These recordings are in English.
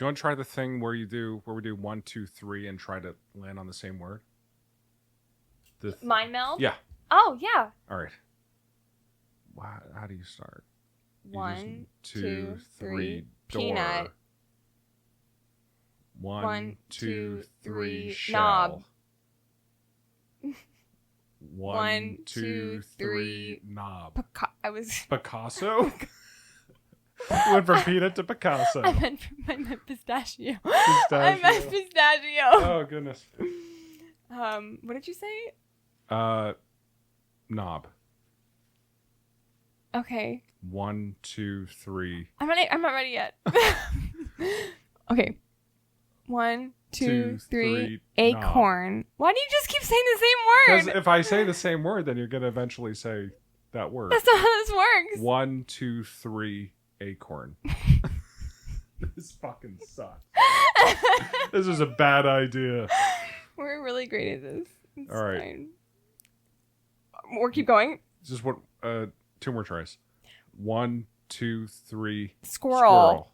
you want to try the thing where we do 1, 2, 3 and try to land on the same word? Mind meld? Yeah. Oh, yeah. All right. How do you start? 1, 2, 3. Peanut. 1, 2, 3. Knob. 1, 2, 3. Knob. Picasso? You went from peanut to Picasso. I meant pistachio. I meant pistachio. Oh, goodness. What did you say? Knob. Okay. 1, 2, 3. I'm not ready yet. Okay. 1, 2, 3. Acorn. Knob. Why do you just keep saying the same word? Because if I say the same word, then you're going to eventually say that word. That's not how this works. 1, 2, 3. Acorn. This fucking sucks. This is a bad idea. We're really great at this. It's all right. Fine. Or keep going. Just what? 2 more tries. 1, 2, 3. Squirrel.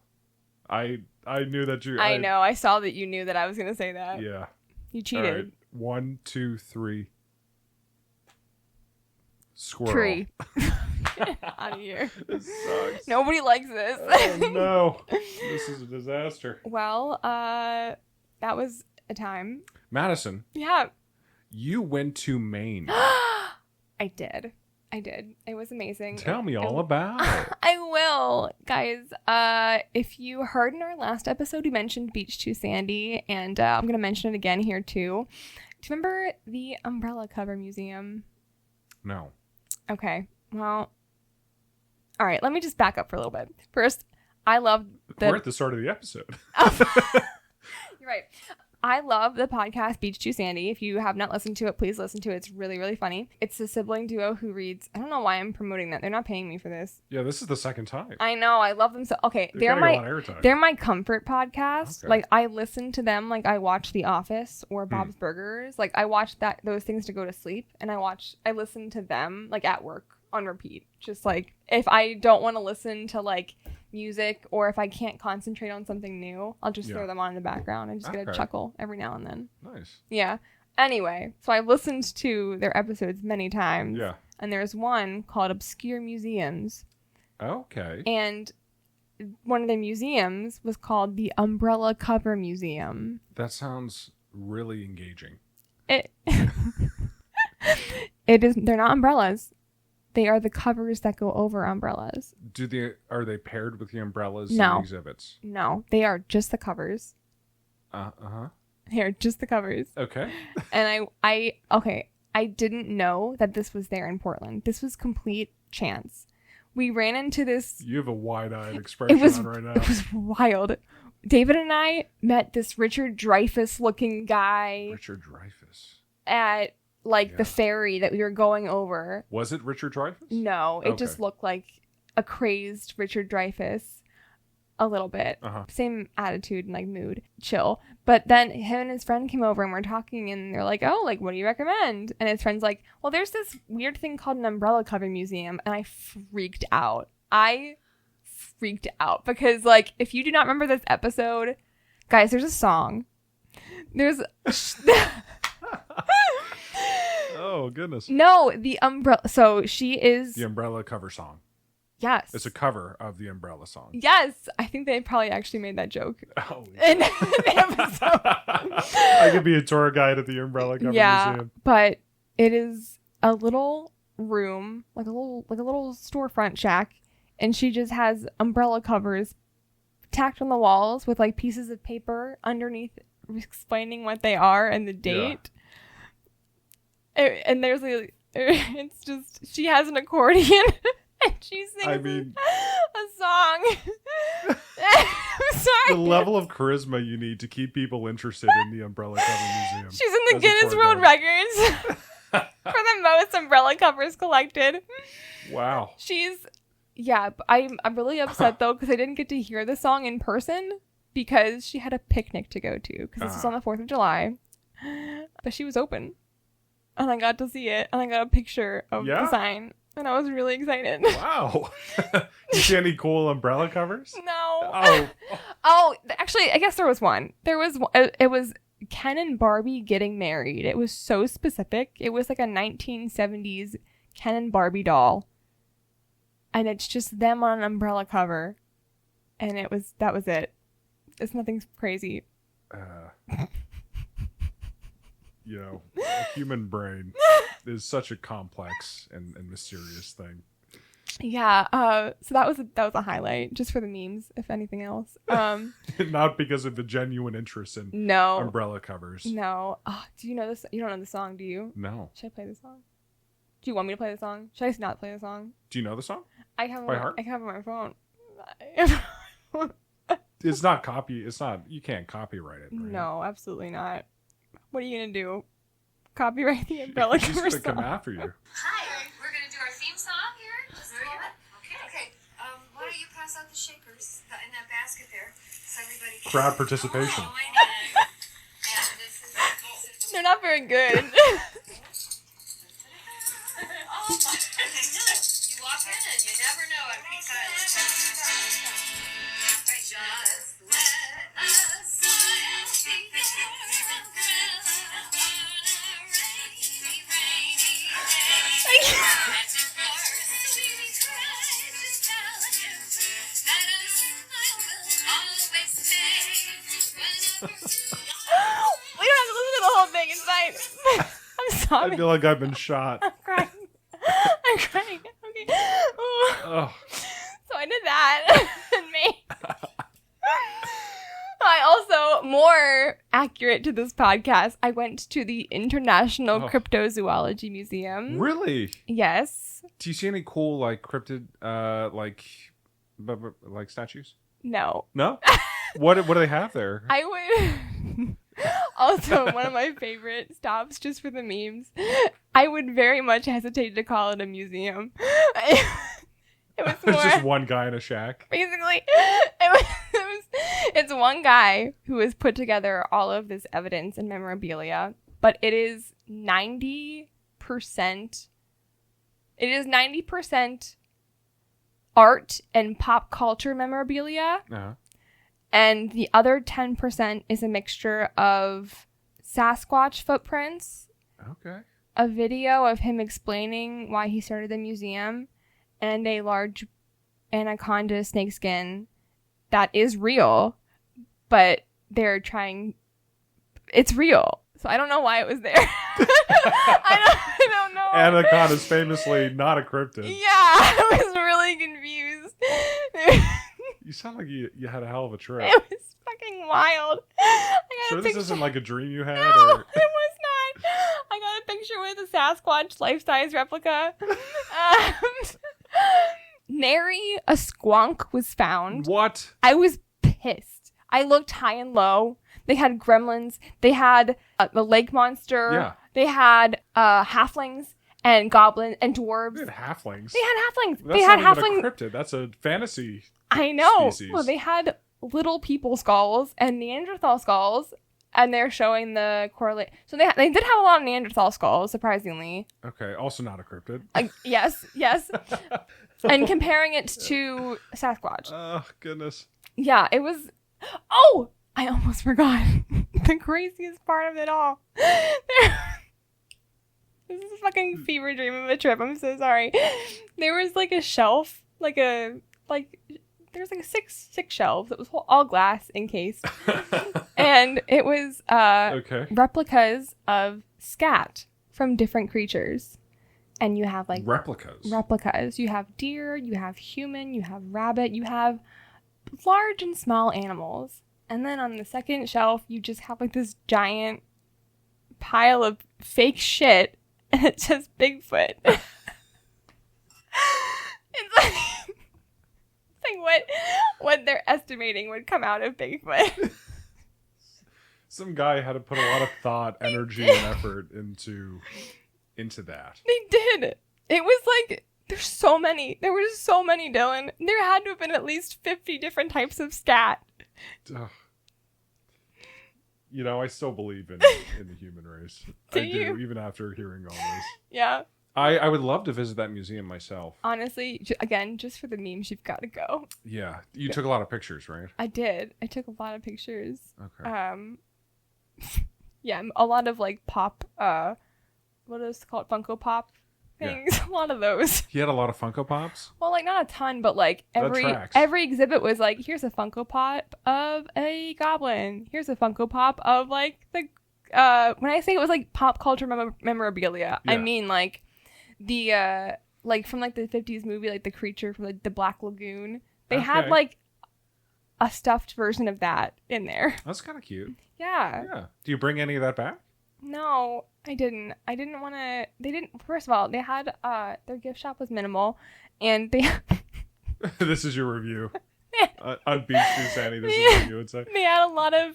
I knew that you. I know. I saw that you knew that I was going to say that. Yeah. You cheated. All right. 1, 2, 3. Squirrel. Tree. Out of here. This sucks. Nobody likes this. Oh, no. This is a disaster. Well, that was a time. Madison. Yeah. You went to Maine. I did. It was amazing. Tell me all about it. I will. Guys, if you heard in our last episode, we mentioned Beach Too Sandy, and I'm going to mention it again here too. Do you remember the Umbrella Cover Museum? No. Okay. Well, all right. Let me just back up for a little bit. First, I love We're at the start of the episode. You're right. I love the podcast Beach Too Sandy. If you have not listened to it, please listen to it. It's really, really funny. It's a sibling duo who reads. I don't know why I'm promoting that. They're not paying me for this. Yeah, this is the second time. I know. I love them so. Okay, they're my comfort podcast. Okay. Like I listen to them. Like I watch The Office or Bob's Burgers. Like I watch those things to go to sleep, and I listen to them like at work on repeat. Just like if I don't want to listen to like music or if I can't concentrate on something new, I'll just throw them on in the background and just get a chuckle every now and then. Nice. Yeah. Anyway, so I've listened to their episodes many times. Yeah. And there's one called Obscure Museums. Okay. And one of the museums was called the Umbrella Cover Museum. That sounds really engaging. It is. They're not umbrellas. They are the covers that go over umbrellas. Are they paired with the umbrellas No. in the exhibits? No, they are just the covers. Uh-huh. They're just the covers. Okay. And I didn't know that this was there in Portland. This was complete chance. We ran into this. You have a wide-eyed expression on right now. It was wild. David and I met this Richard Dreyfuss looking guy. Richard Dreyfuss. At the ferry that we were going over. Was it Richard Dreyfuss? No, it just looked like a crazed Richard Dreyfuss a little bit. Uh-huh. Same attitude and like mood, chill. But then him and his friend came over and we're talking and they're like, oh, like, what do you recommend? And his friend's like, well, there's this weird thing called an umbrella cover museum. And I freaked out. Because like, if you do not remember this episode, guys, there's a song. There's... Oh, goodness. No, the umbrella. So she is... The umbrella cover song. Yes. It's a cover of the umbrella song. Yes. I think they probably actually made that joke. Oh, in the episode. I could be a tour guide at the umbrella cover museum. But it is a little room, like a little storefront shack, and she just has umbrella covers tacked on the walls with like pieces of paper underneath explaining what they are and the date. And there's it's just she has an accordion and she sings a song. I'm sorry. The level of charisma you need to keep people interested in the umbrella cover museum. She's in the Guinness World Records for the most umbrella covers collected. Wow. I'm really upset though because I didn't get to hear the song in person because she had a picnic to go to because this was on the 4th of July. But she was open. And I got to see it. And I got a picture of the sign. and I was really excited. Wow. You see any cool umbrella covers? No. Oh, actually, I guess there was one. It was Ken and Barbie getting married. It was so specific. It was like a 1970s Ken and Barbie doll. And it's just them on an umbrella cover. And that was it. It's nothing crazy. The human brain is such a complex and mysterious thing. Yeah. So that was a highlight just for the memes, if anything else. Not because of the genuine interest in umbrella covers. No. Oh, do you know this? You don't know the song, do you? No. Should I play the song? Do you want me to play the song? Should I not play the song? Do you know the song? I have by heart? I have it on my phone. It's not copy. It's not. You can't copyright it. Right? No, absolutely not. What are you gonna do? Copyright the umbrella cover She's song? gonna come after you. Hi, we're gonna do our theme song here. Just a moment. Okay. Why don't you pass out the shakers in that basket there, so everybody can... Crowd participation. Oh, and this is They're not very good. Oh, you walk in and you never know on Peace Island. Right, just let us smile We don't have to listen to the whole thing. It's fine. I'm sorry. I feel like I've been shot. I'm crying. I'm crying. Okay. Oh. So I did that. And me. I also, more accurate to this podcast, I went to the International Cryptozoology Museum. Really? Yes. Do you see any cool cryptid like statues? No. No? What do they have there? I would also, one of my favorite stops just for the memes, I would very much hesitate to call it a museum. It was more, It's just one guy in a shack. basically, it's one guy who has put together all of this evidence and memorabilia, but it is 90% art and pop culture memorabilia. Uh-huh. And the other 10% is a mixture of Sasquatch footprints, Okay. a video of him explaining why he started the museum, and a large anaconda snakeskin that is real, but they're trying... It's real. So I don't know why it was there. I don't know. Anaconda's famously not a cryptid. Yeah, I was really confused. You sound like you had a hell of a trip. It was fucking wild. Sure this isn't like a dream you had? No, or... it was not. I got a picture with a Sasquatch life-size replica. Nary a squonk was found. What? I was pissed. I looked high and low. They had gremlins. They had the lake monster. Yeah. They had halflings and goblins and dwarves. They had halflings. That's That's not even a cryptid. That's a fantasy. I know. species. Well, they had little people skulls and Neanderthal skulls, and they're showing the correlate. So they did have a lot of Neanderthal skulls, surprisingly. Okay, also not a cryptid. Yes. And comparing it to Sasquatch. Oh, goodness. Yeah, it was... Oh! I almost forgot. The craziest part of it all. This is a fucking fever dream of a trip. I'm so sorry. There was like a shelf, there was like six shelves. It was all glass encased. And it was replicas of scat from different creatures. And you have like replicas. You have deer, you have human, you have rabbit, you have large and small animals. And then on the second shelf, you just have like this giant pile of fake shit, and it says Bigfoot. It's like what they're estimating would come out of Bigfoot. Some guy had to put a lot of thought, energy, and effort into that. They did. It was like there's so many. There were just so many, Dylan. There had to have been at least 50 different types of scat. Ugh. I still believe in the human race. Do I you? do, even after hearing all this. Yeah. I would love to visit that museum myself. Honestly, again, just for the memes, you've got to go. Yeah. You took a lot of pictures, right? I did. I took a lot of pictures. Okay. Yeah, a lot of like pop, what is it called? Funko Pop things. Yeah. A lot of those. He had a lot of Funko Pops? Well, like not a ton, but like every exhibit was like, here's a Funko Pop of a goblin. Here's a Funko Pop of like the, when I say it was like pop culture memorabilia, I mean like the, like from like the 50s movie, like the creature from like the Black Lagoon. They had like a stuffed version of that in there. That's kind of cute. Yeah. Yeah. Do you bring any of that back? No, I didn't. I didn't want to. They didn't. First of all, they had their gift shop was minimal, and they. This is your review. On Beach Street Sandy, this is what you would say. They had a lot of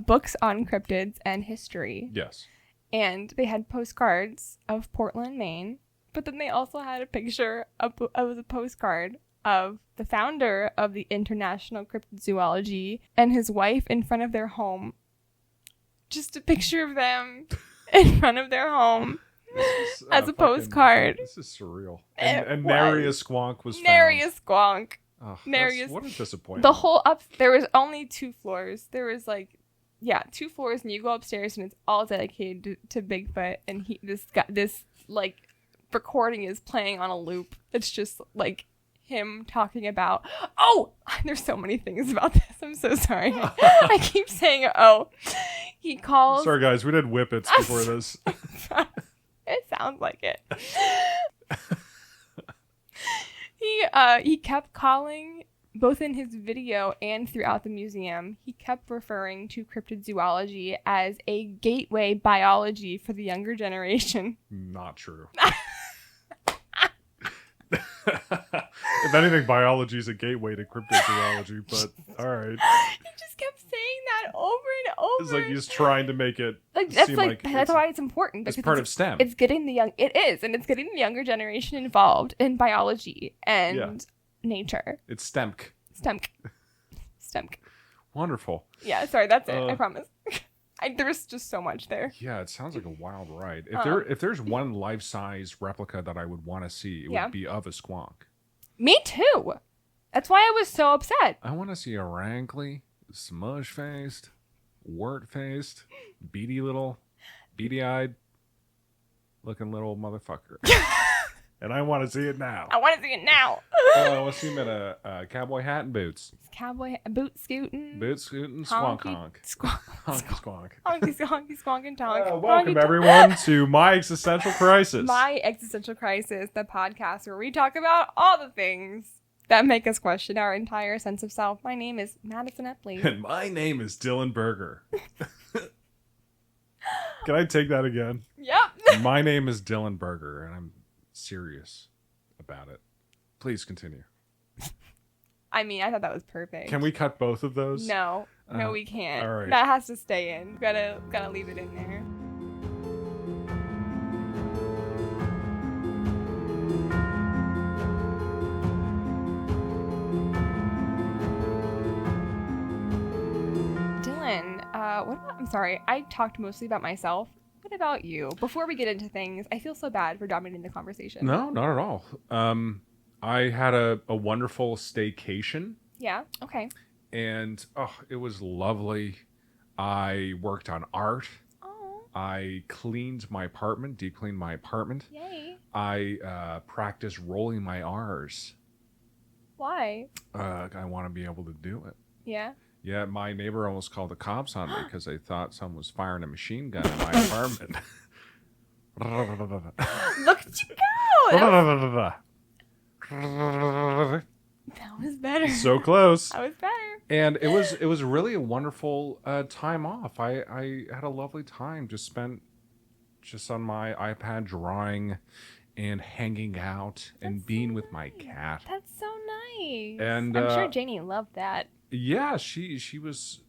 books on cryptids and history. Yes. And they had postcards of Portland, Maine, but then they also had a picture of a postcard of the founder of the International Cryptozoology and his wife in front of their home. Just a picture of them in front of their home as a postcard. This is surreal. And nary a squonk was found. Nary a squonk. Oh, what a disappointment. The whole there was only 2 floors. There was like, 2 floors, and you go upstairs and it's all dedicated to Bigfoot. And this like recording is playing on a loop. It's just like him talking about, there's so many things about this. I'm so sorry. I keep saying, he calls. Sorry guys, we did whippets before this. It sounds like it. He kept calling, both in his video and throughout the museum, he kept referring to cryptozoology as a gateway biology for the younger generation. Not true. If anything, biology is a gateway to cryptozoology, but alright. He just kept saying that over and over. It's like he's trying to make it seem like that's why it's important. It's part of STEM. It's getting it's getting the younger generation involved in biology and nature. It's STEMC. STEMC. Wonderful. Yeah, sorry, that's it. I promise. There's just so much there. Yeah, it sounds like a wild ride. If there's one life-size replica that I would want to see, it would be of a squonk. Me too. That's why I was so upset. I want to see a rankly, smudge-faced, wart-faced, beady-eyed looking little motherfucker. And I want to see it now. I want to see it now. I want to see him in a cowboy hat and boots. Cowboy boot scooting. Squonk honk. Honky squonk and tonk. Welcome everyone to My Existential Crisis. My Existential Crisis, the podcast where we talk about all the things that make us question our entire sense of self. My name is Madison Epley. And my name is Dylan Berger. Can I take that again? Yep. My name is Dylan Berger, and I'm serious about it. Please continue. I mean, I thought that was perfect. Can we cut both of those? No, we can't. All right. That has to stay in. Gotta leave it in there. Dylan, I'm sorry. I talked mostly about myself. What about you? Before we get into things, I feel so bad for dominating the conversation. No, not at all. I had a wonderful staycation. Yeah, okay. And, it was lovely. I worked on art. Oh. I cleaned my apartment, deep cleaned my apartment. Yay. I practiced rolling my R's. Why? I want to be able to do it. Yeah? Yeah, my neighbor almost called the cops on me because they thought someone was firing a machine gun in my apartment. Look at you go! That was better. So close. That was better. And it was really a wonderful time off. I had a lovely time. Just spent on my iPad drawing and hanging out and being with my cat. That's so nice. And I'm sure Janie loved that. Yeah, she was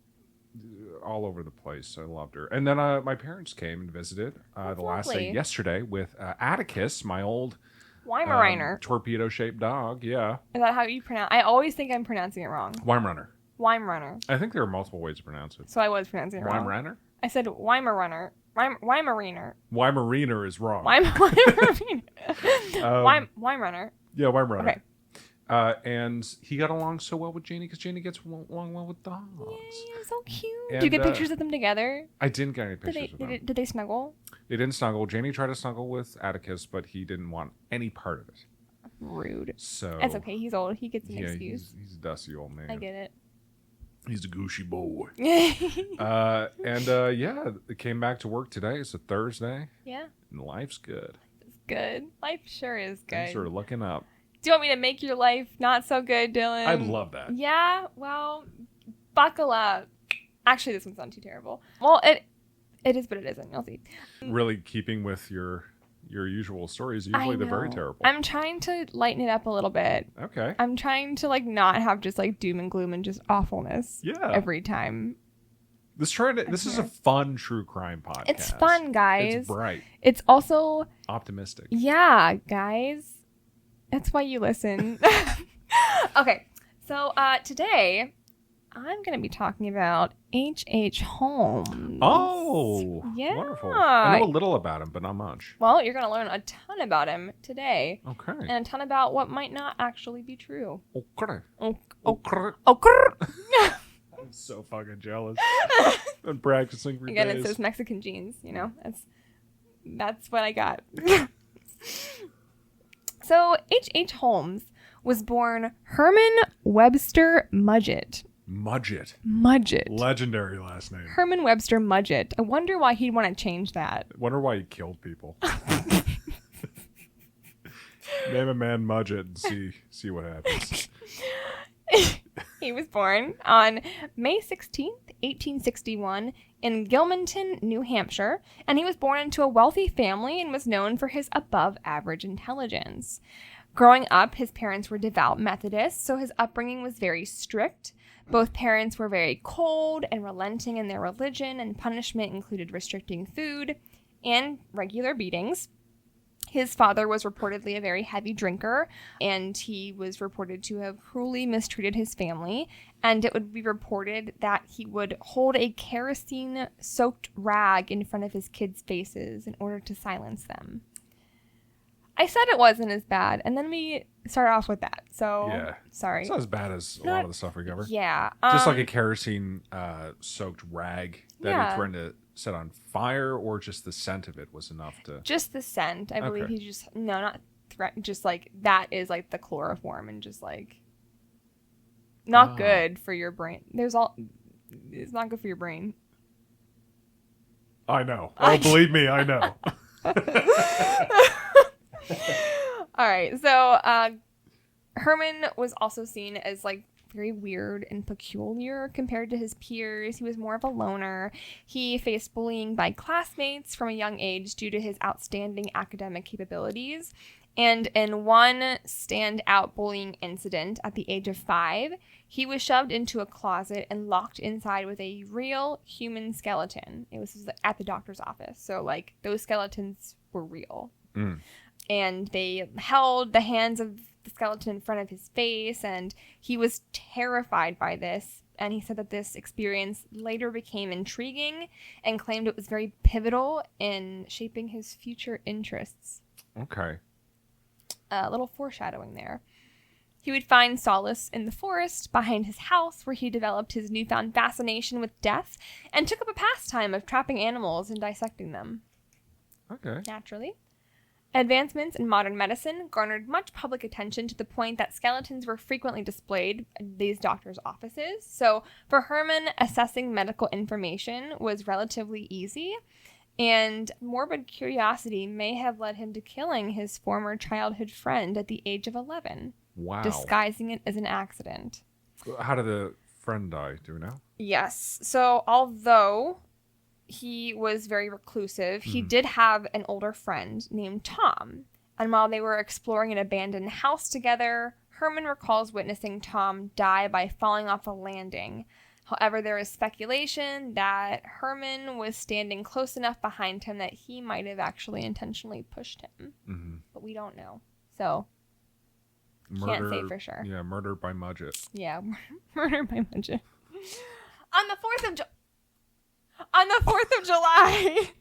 all over the place. I loved her. And then my parents came and visited the last day yesterday with Atticus, my old Weimaraner. Torpedo-shaped dog, yeah. Is that how you pronounce? I always think I'm pronouncing it wrong. Weimaraner. I think there are multiple ways to pronounce it. So I was pronouncing it wrong. Weimaraner? I said Weimaraner. Weimariner. Weimariner is wrong. Weimariner. Weimaraner. Yeah, Weimaraner. Okay. And he got along so well with Janie because Janie gets along well with dogs. Yay, so cute. And, Do you get pictures of them together? I didn't get any pictures of them. Did they snuggle? They didn't snuggle. Janie tried to snuggle with Atticus, but he didn't want any part of it. Rude. So That's okay. He's old. He gets an excuse. He's a dusty old man. I get it. He's a gooshy boy. They came back to work today. It's a Thursday. Yeah. And life's good. It's good. Life sure is good. Things are looking up. Do you want me to make your life not so good, Dylan? I'd love that. Yeah, well, buckle up. Actually, this one's not too terrible. Well, it is, but it isn't. You'll see. Really keeping with your usual stories. Usually they're very terrible. I'm trying to lighten it up a little bit. Okay. I'm trying to not have just doom and gloom and just awfulness. Yeah. Every time. This is a fun true crime podcast. It's fun, guys. It's bright. It's also Optimistic. Yeah, guys. That's why you listen. Okay, so today I'm going to be talking about H.H. Holmes. Oh, yeah. Wonderful. I know a little about him, but not much. Well, you're going to learn a ton about him today. Okay. And a ton about what might not actually be true. Okay. Okay. I'm so fucking jealous. I'm practicing for Again, days. it says Mexican genes, That's what I got. So, H.H. Holmes was born Herman Webster Mudgett. Mudgett. Legendary last name. Herman Webster Mudgett. I wonder why he'd want to change that. Wonder why he killed people. Name a man Mudgett and see what happens. He was born on May 16th, 1861 in Gilmanton, New Hampshire, and he was born into a wealthy family and was known for his above-average intelligence. Growing up, his parents were devout Methodists, so his upbringing was very strict. Both parents were very cold and relenting in their religion, and punishment included restricting food and regular beatings. His father was reportedly a very heavy drinker, and he was reported to have cruelly mistreated his family, and it would be reported that he would hold a kerosene-soaked rag in front of his kids' faces in order to silence them. I said it wasn't as bad, and then we start off with that, so yeah. Sorry. It's not as bad as a lot of the stuff we cover. Yeah. Just like a kerosene-soaked rag that he threatened to set on fire, or just the scent of it was enough to... Just the scent. I believe he just... No, not threat. Just that is the chloroform and just not good for your brain. It's not good for your brain. I know. Oh, believe me, I know. All right. So Herman was also seen as very weird and peculiar compared to his peers. He was more of a loner. He faced bullying by classmates from a young age due to his outstanding academic capabilities. And in one standout bullying incident at the age of 5, he was shoved into a closet and locked inside with a real human skeleton. It was at the doctor's office. So those skeletons were real. Mm. And they held the hands of the skeleton in front of his face, and he was terrified by this. And he said that this experience later became intriguing and claimed it was very pivotal in shaping his future interests. Okay. A little foreshadowing there. He would find solace in the forest behind his house, where he developed his newfound fascination with death and took up a pastime of trapping animals and dissecting them. Okay. Naturally. Advancements in modern medicine garnered much public attention to the point that skeletons were frequently displayed in these doctors' offices. So for Herman, assessing medical information was relatively easy, and morbid curiosity may have led him to killing his former childhood friend at the age of 11. Wow. Disguising it as an accident. How did the friend die? Do we know? Yes. So although he was very reclusive, he did have an older friend named Tom. And while they were exploring an abandoned house together, Herman recalls witnessing Tom die by falling off a landing. However, there is speculation that Herman was standing close enough behind him that he might have actually intentionally pushed him. Mm-hmm. But we don't know. So, can't say for sure. Yeah, murder by Mudgett. Yeah, murder by Mudgett. On the 4th of July,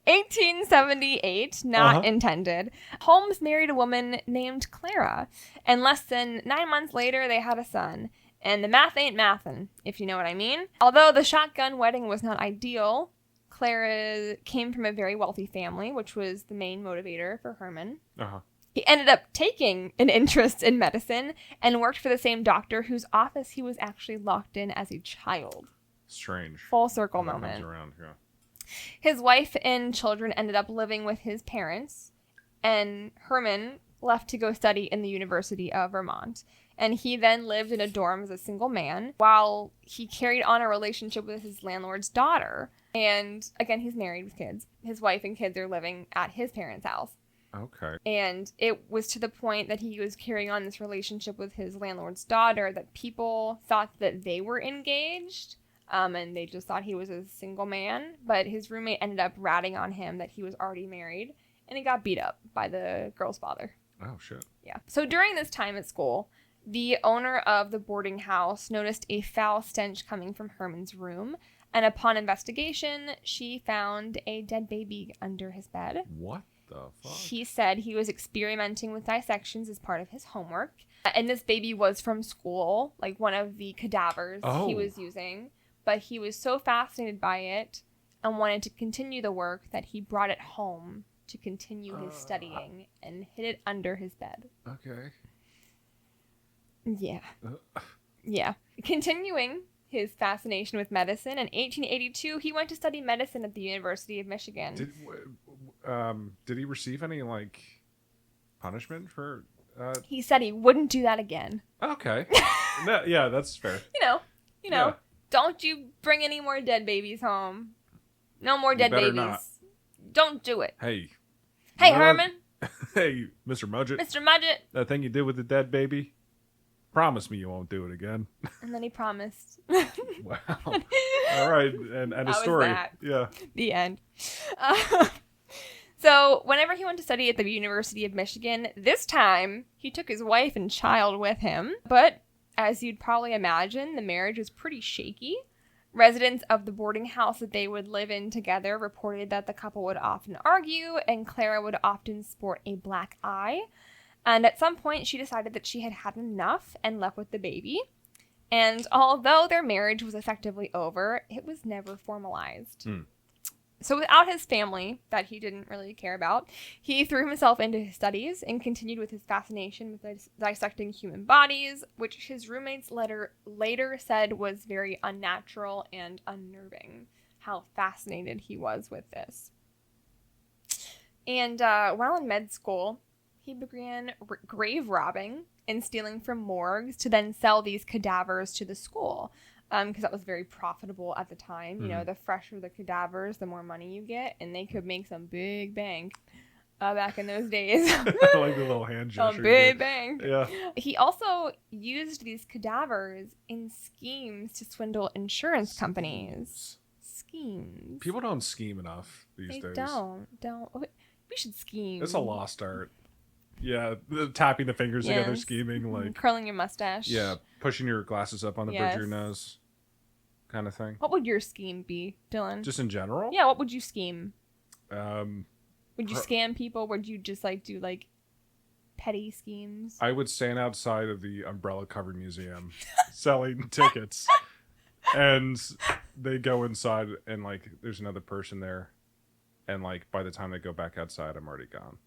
1878, not intended. Holmes married a woman named Clara, and less than 9 months later, they had a son. And the math ain't mathin', if you know what I mean. Although the shotgun wedding was not ideal, Clara came from a very wealthy family, which was the main motivator for Herman. He ended up taking an interest in medicine and worked for the same doctor whose office he was actually locked in as a child. Strange. Full circle moment. Around, yeah. His wife and children ended up living with his parents, and Herman left to go study in the University of Vermont. And he then lived in a dorm as a single man while he carried on a relationship with his landlord's daughter. And again, he's married with kids. His wife and kids are living at his parents' house. Okay. And it was to the point that he was carrying on this relationship with his landlord's daughter that people thought that they were engaged. And they just thought he was a single man. But his roommate ended up ratting on him that he was already married. And he got beat up by the girl's father. Oh, shit. Yeah. So during this time at school, the owner of the boarding house noticed a foul stench coming from Herman's room. And upon investigation, she found a dead baby under his bed. What the fuck? He said he was experimenting with dissections as part of his homework. And this baby was from school, like one of the cadavers he was using. But he was so fascinated by it and wanted to continue the work that he brought it home to continue his studying and hid it under his bed. Okay. Yeah. Yeah. Continuing his fascination with medicine, in 1882, he went to study medicine at the University of Michigan. Did he receive any, like, punishment for... He said he wouldn't do that again. Okay. No, yeah, that's fair. You know, Yeah. Don't you bring any more dead babies home. No more dead babies. Not. Don't do it. Hey. Hey, Herman. Hey, Mr. Mudgett. Mr. Mudgett. That thing you did with the dead baby? Promise me you won't do it again. And then he promised. Wow. All right. And a story. That. Yeah. The end. So whenever he went to study at the University of Michigan, this time he took his wife and child with him. But as you'd probably imagine, the marriage was pretty shaky. Residents of the boarding house that they would live in together reported that the couple would often argue and Clara would often sport a black eye. And at some point, she decided that she had had enough and left with the baby. And although their marriage was effectively over, it was never formalized. So without his family, that he didn't really care about, he threw himself into his studies and continued with his fascination with dissecting human bodies, which his roommates later said was very unnatural and unnerving, how fascinated he was with this. And while in med school, he began grave robbing and stealing from morgues to then sell these cadavers to the school. Because that was very profitable at the time. You know, the fresher the cadavers, the more money you get. And they could make some big bank back in those days. Like the little hand gesture. Some big bank. Yeah. He also used these cadavers in schemes to swindle insurance companies. Schemes. People don't scheme enough these days. Don't. We should scheme. It's a lost art. Yeah, tapping the fingers together, scheming, like... Curling your mustache. Yeah, pushing your glasses up on the bridge of your nose. Kind of thing. What would your scheme be, Dylan? Just in general? Yeah, what would you scheme? Would you scam people? Would you just, like, do, like, petty schemes? I would stand outside of the Umbrella Covered Museum selling tickets. And they go inside and, like, there's another person there. And, like, by the time they go back outside, I'm already gone.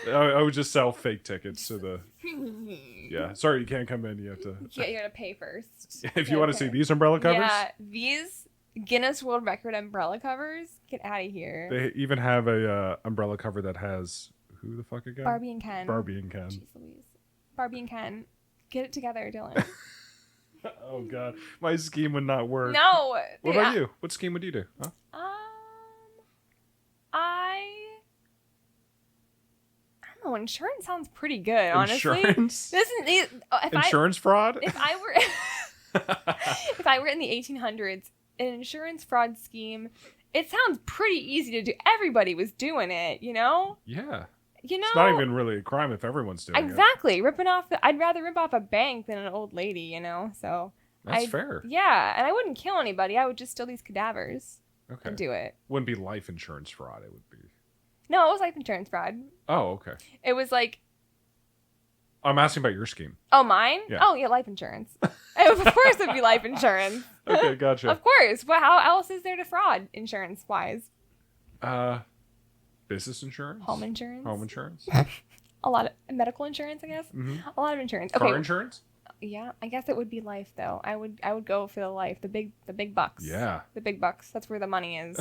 I would just sell fake tickets to the... Yeah. Sorry, you can't come in. You have to... Yeah, you gotta pay first. If you want to see these umbrella covers? Yeah, these Guinness World Record umbrella covers? Get out of here. They even have a umbrella cover that has... Who the fuck again? Barbie and Ken. Barbie and Ken. Jeez Louise. Barbie and Ken. Get it together, Dylan. Oh, God. My scheme would not work. No. What about you? What scheme would you do? Huh? I don't know. Insurance sounds pretty good, honestly. Insurance? Insurance fraud? If I were in the 1800s, an insurance fraud scheme, it sounds pretty easy to do. Everybody was doing it, you know? Yeah. You know? It's not even really a crime if everyone's doing it. Exactly. I'd rather rip off a bank than an old lady, you know? So that's fair. Yeah, and I wouldn't kill anybody. I would just steal these cadavers. Okay. and do it. Wouldn't be life insurance fraud. It would be. No, it was life insurance fraud. Oh, okay. It was like, I'm asking about your scheme. oh, mine? Yeah. Oh, yeah, life insurance. Of course it'd be life insurance. Okay, gotcha. Of course. Well, how else is there to fraud insurance-wise? Business insurance? Home insurance? Home insurance? A lot of medical insurance, I guess. Mm-hmm. A lot of insurance. Car Okay. insurance? Yeah, I guess it would be life though. I would go for the life, the big bucks. Yeah. The big bucks. That's where the money is.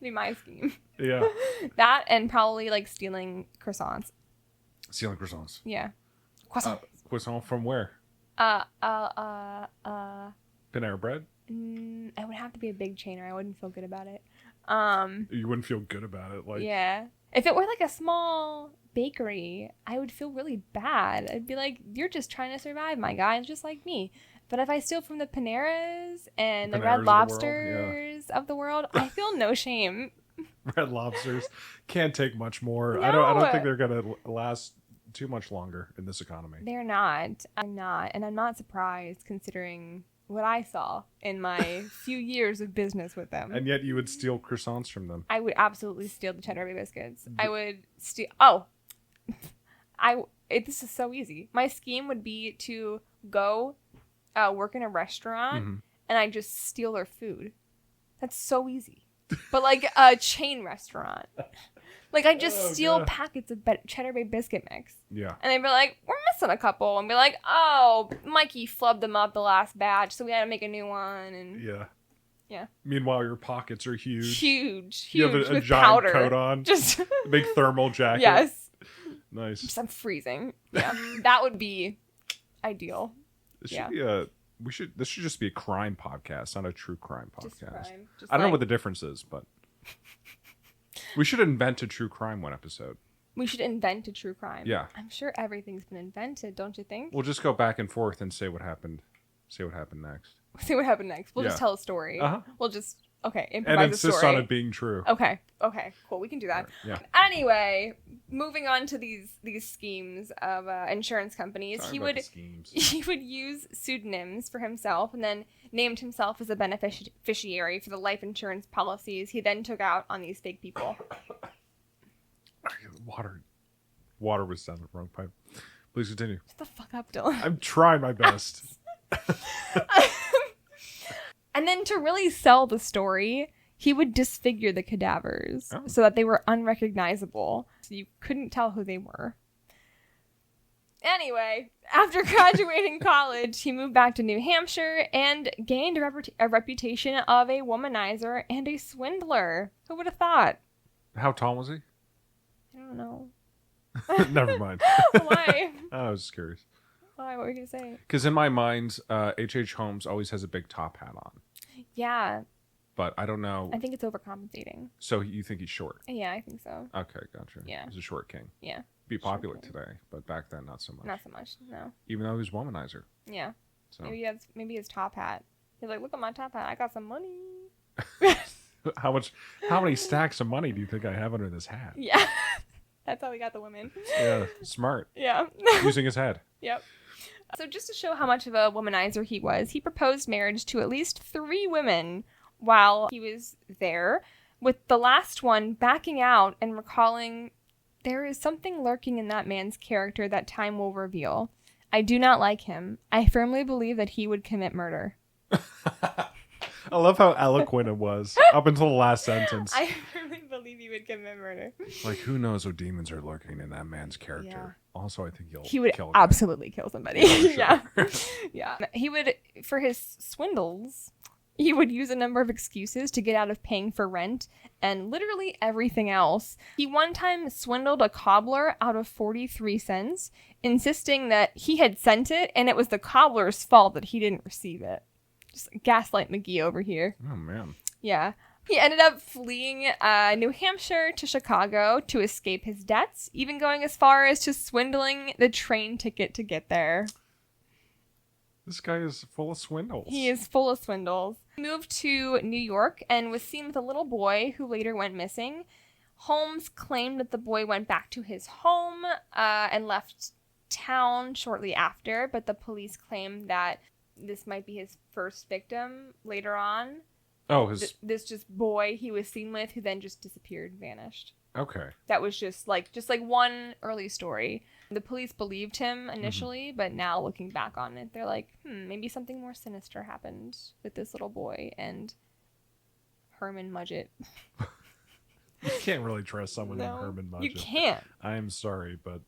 Be my scheme. Yeah. That and probably like stealing croissants. Stealing croissants. Yeah. Croissants. Croissant from where? Panera Bread? It would have to be a big chain or I wouldn't feel good about it. You wouldn't feel good about it, like. Yeah. If it were like a small bakery, I would feel really bad. I'd be like, you're just trying to survive, my guy, just like me. But if I steal from the Paneras and the Red Lobsters of the world, I feel no shame. Red Lobsters can't take much more. No. I don't think they're gonna last too much longer in this economy. They're not. I'm not. And I'm not surprised considering what I saw in my few years of business with them. And yet you would steal croissants from them. I would absolutely steal the Cheddar Bay biscuits. I would steal. This is so easy. My scheme would be to go work in a restaurant and I just steal their food. That's so easy. But like a chain restaurant. Like I just steal packets of Cheddar Bay biscuit mix. Yeah. And they'd be like, we're missing a couple. And be like, oh, Mikey flubbed them up the last batch, so we had to make a new one. And yeah. Meanwhile, your pockets are huge. Huge. You have a with giant powder. coat on. Just big thermal jacket. Yes. Nice. I'm freezing. Yeah. That would be ideal. This should this should just be a crime podcast, not a true crime podcast. Just crime. Just I don't know what the difference is, but we should invent a true crime one episode. We should invent a true crime. Yeah. I'm sure everything's been invented, don't you think? We'll just go back and forth and say what happened. Say what happened next. See what happened next. We'll just tell a story. We'll just improvise and a story. insist on it being true. Okay, cool. We can do that. Yeah. Anyway, moving on to these schemes of insurance companies, he would use pseudonyms for himself and then named himself as a beneficiary for the life insurance policies he then took out on these fake people. Water was down the wrong pipe. Please continue. Shut the fuck up, Dylan. I'm trying my best. And then to really sell the story, he would disfigure the cadavers so that they were unrecognizable. So you couldn't tell who they were. Anyway, after graduating college, he moved back to New Hampshire and gained a reputation of a womanizer and a swindler. Who would have thought? How tall was he? I don't know. Never mind. Why? I was just curious. Why? What were you going to say? Because in my mind, H.H. Holmes always has a big top hat on. Yeah. But I don't know. I think it's overcompensating. So you think he's short? Yeah, I think so. Okay, gotcha. Yeah. He's a short king. Yeah. Be popular today, but back then not so much. Not so much, no. Even though he was womanizer. Yeah. So. Maybe his top hat. He's like, look at my top hat. I got some money. How many stacks of money do you think I have under this hat? Yeah. That's how we got the women. Yeah, smart. Yeah. Using his head. Yep. So just to show how much of a womanizer he was, he proposed marriage to at least 3 women while he was there, with the last one backing out and recalling, there is something lurking in that man's character that time will reveal. I do not like him. I firmly believe that he would commit murder. I love how eloquent it was up until the last sentence. I firmly believe he would commit murder. Like, who knows what demons are lurking in that man's character. Yeah. Also, I think he would kill absolutely kill somebody. Sure. Yeah. Yeah. He would, for his swindles, he would use a number of excuses to get out of paying for rent and literally everything else. He one time swindled a cobbler out of 43 cents, insisting that he had sent it and it was the cobbler's fault that he didn't receive it. Just Gaslight McGee over here. Oh, man. Yeah. He ended up fleeing New Hampshire to Chicago to escape his debts, even going as far as to swindling the train ticket to get there. This guy is full of swindles. He is full of swindles. He moved to New York and was seen with a little boy who later went missing. Holmes claimed that the boy went back to his home and left town shortly after, but the police claimed that this might be his first victim later on. Oh, This just boy he was seen with who then just disappeared, vanished. Okay. That was just like one early story. The police believed him initially, but now looking back on it, they're like, maybe something more sinister happened with this little boy and Herman Mudgett. You can't really trust someone named No, Herman Mudgett. you can't. I'm sorry, but...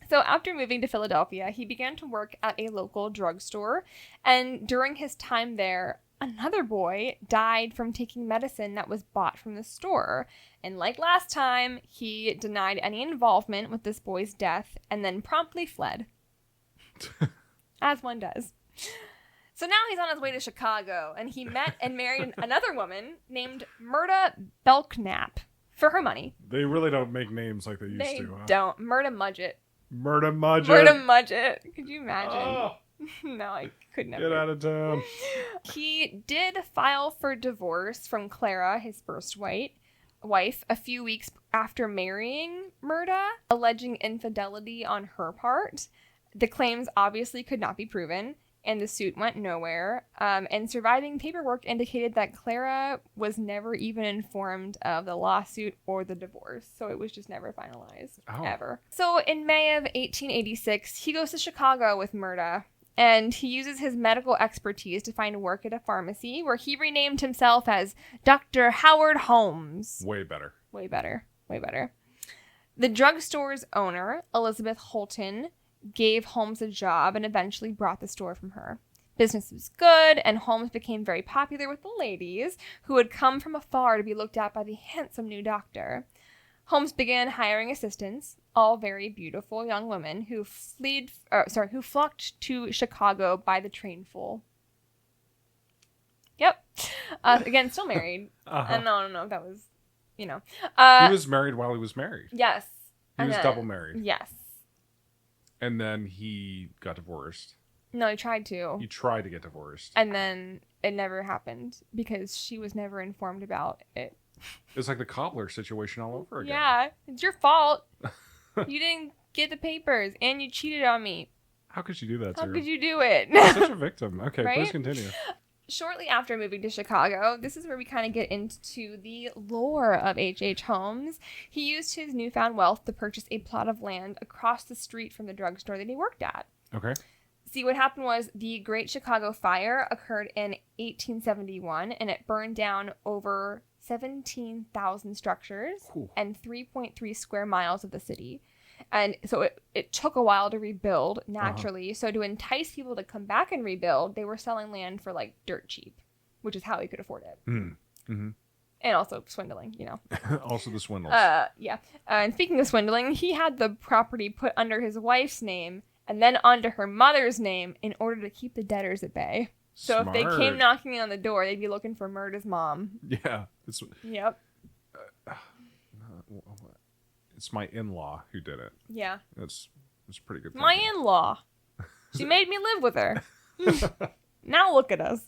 So after moving to Philadelphia, he began to work at a local drugstore, and during his time there, another boy died from taking medicine that was bought from the store. And like last time, he denied any involvement with this boy's death and then promptly fled. As one does. So now he's on his way to Chicago, and he met and married another woman named Myrta Belknap for her money. They really don't make names like they used They to, huh? don't. Myrta Mudgett. Murder Mudgett. Myrta Mudgett. Could you imagine? Oh, No, I could never. get out of town. He did file for divorce from Clara, his first wife, a few weeks after marrying Myrta, alleging infidelity on her part. The claims obviously could not be proven, and the suit went nowhere. And surviving paperwork indicated that Clara was never even informed of the lawsuit or the divorce, so it was just never finalized, ever. So in May of 1886, he goes to Chicago with Myrta. And he uses his medical expertise to find work at a pharmacy where he renamed himself as Dr. Howard Holmes. Way better. Way better. Way better. The drugstore's owner, Elizabeth Holton, gave Holmes a job and eventually brought the store from her. Business was good, and Holmes became very popular with the ladies, who had come from afar to be looked at by the handsome new doctor. Holmes began hiring assistants, all very beautiful young women who flocked to Chicago by the trainful. Yep. Again, still married. Uh-huh. No, that was, He was married while he was married. Yes. He was double married. Yes. And then he got divorced. No, he tried to. He tried to get divorced. And then it never happened because she was never informed about it. It's like the cobbler situation all over again. Yeah, it's your fault. You didn't get the papers and you cheated on me. How could you do that to How her? could you do it? Such a victim. Okay, Right? please continue. Shortly after moving to Chicago, this is where we kind of get into the lore of H.H. Holmes. He used his newfound wealth to purchase a plot of land across the street from the drugstore that he worked at. Okay. See, what happened was the Great Chicago Fire occurred in 1871, and it burned down over 17,000 structures and 3.3 square miles of the city. And so it took a while to rebuild, naturally. So to entice people to come back and rebuild, they were selling land for like dirt cheap, which is how he could afford it. Mm-hmm. And also swindling, Also the swindles. Yeah. And speaking of swindling, he had the property put under his wife's name and then onto her mother's name in order to keep the debtors at bay. So Smart. if they came knocking on the door, they'd be looking for Myrta's mom. Yeah. Yep. It's my in-law who did it. Yeah. It's pretty good. My thinking. in-law. She made me live with her. Now look at us.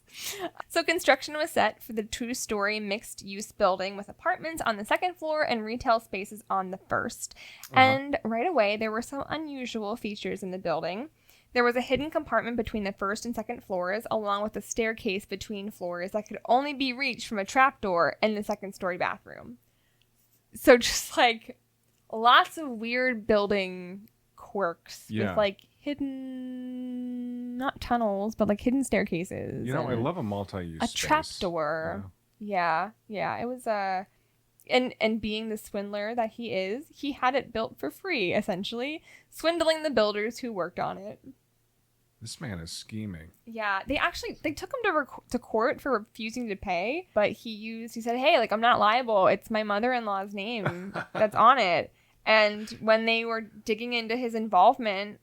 So construction was set for the two-story mixed-use building with apartments on the second floor and retail spaces on the first. And right away, there were some unusual features in the building. There was a hidden compartment between the first and second floors, along with a staircase between floors that could only be reached from a trapdoor in the second-story bathroom. So just like lots of weird building quirks with like hidden, not tunnels, but like hidden staircases. I love a multi-use space. Trapdoor. Yeah. It was and being the swindler that he is, he had it built for free, essentially, swindling the builders who worked on it. This man is scheming. Yeah, they took him to court for refusing to pay, but he said, hey, like, I'm not liable. It's my mother-in-law's name that's on it. And when they were digging into his involvement,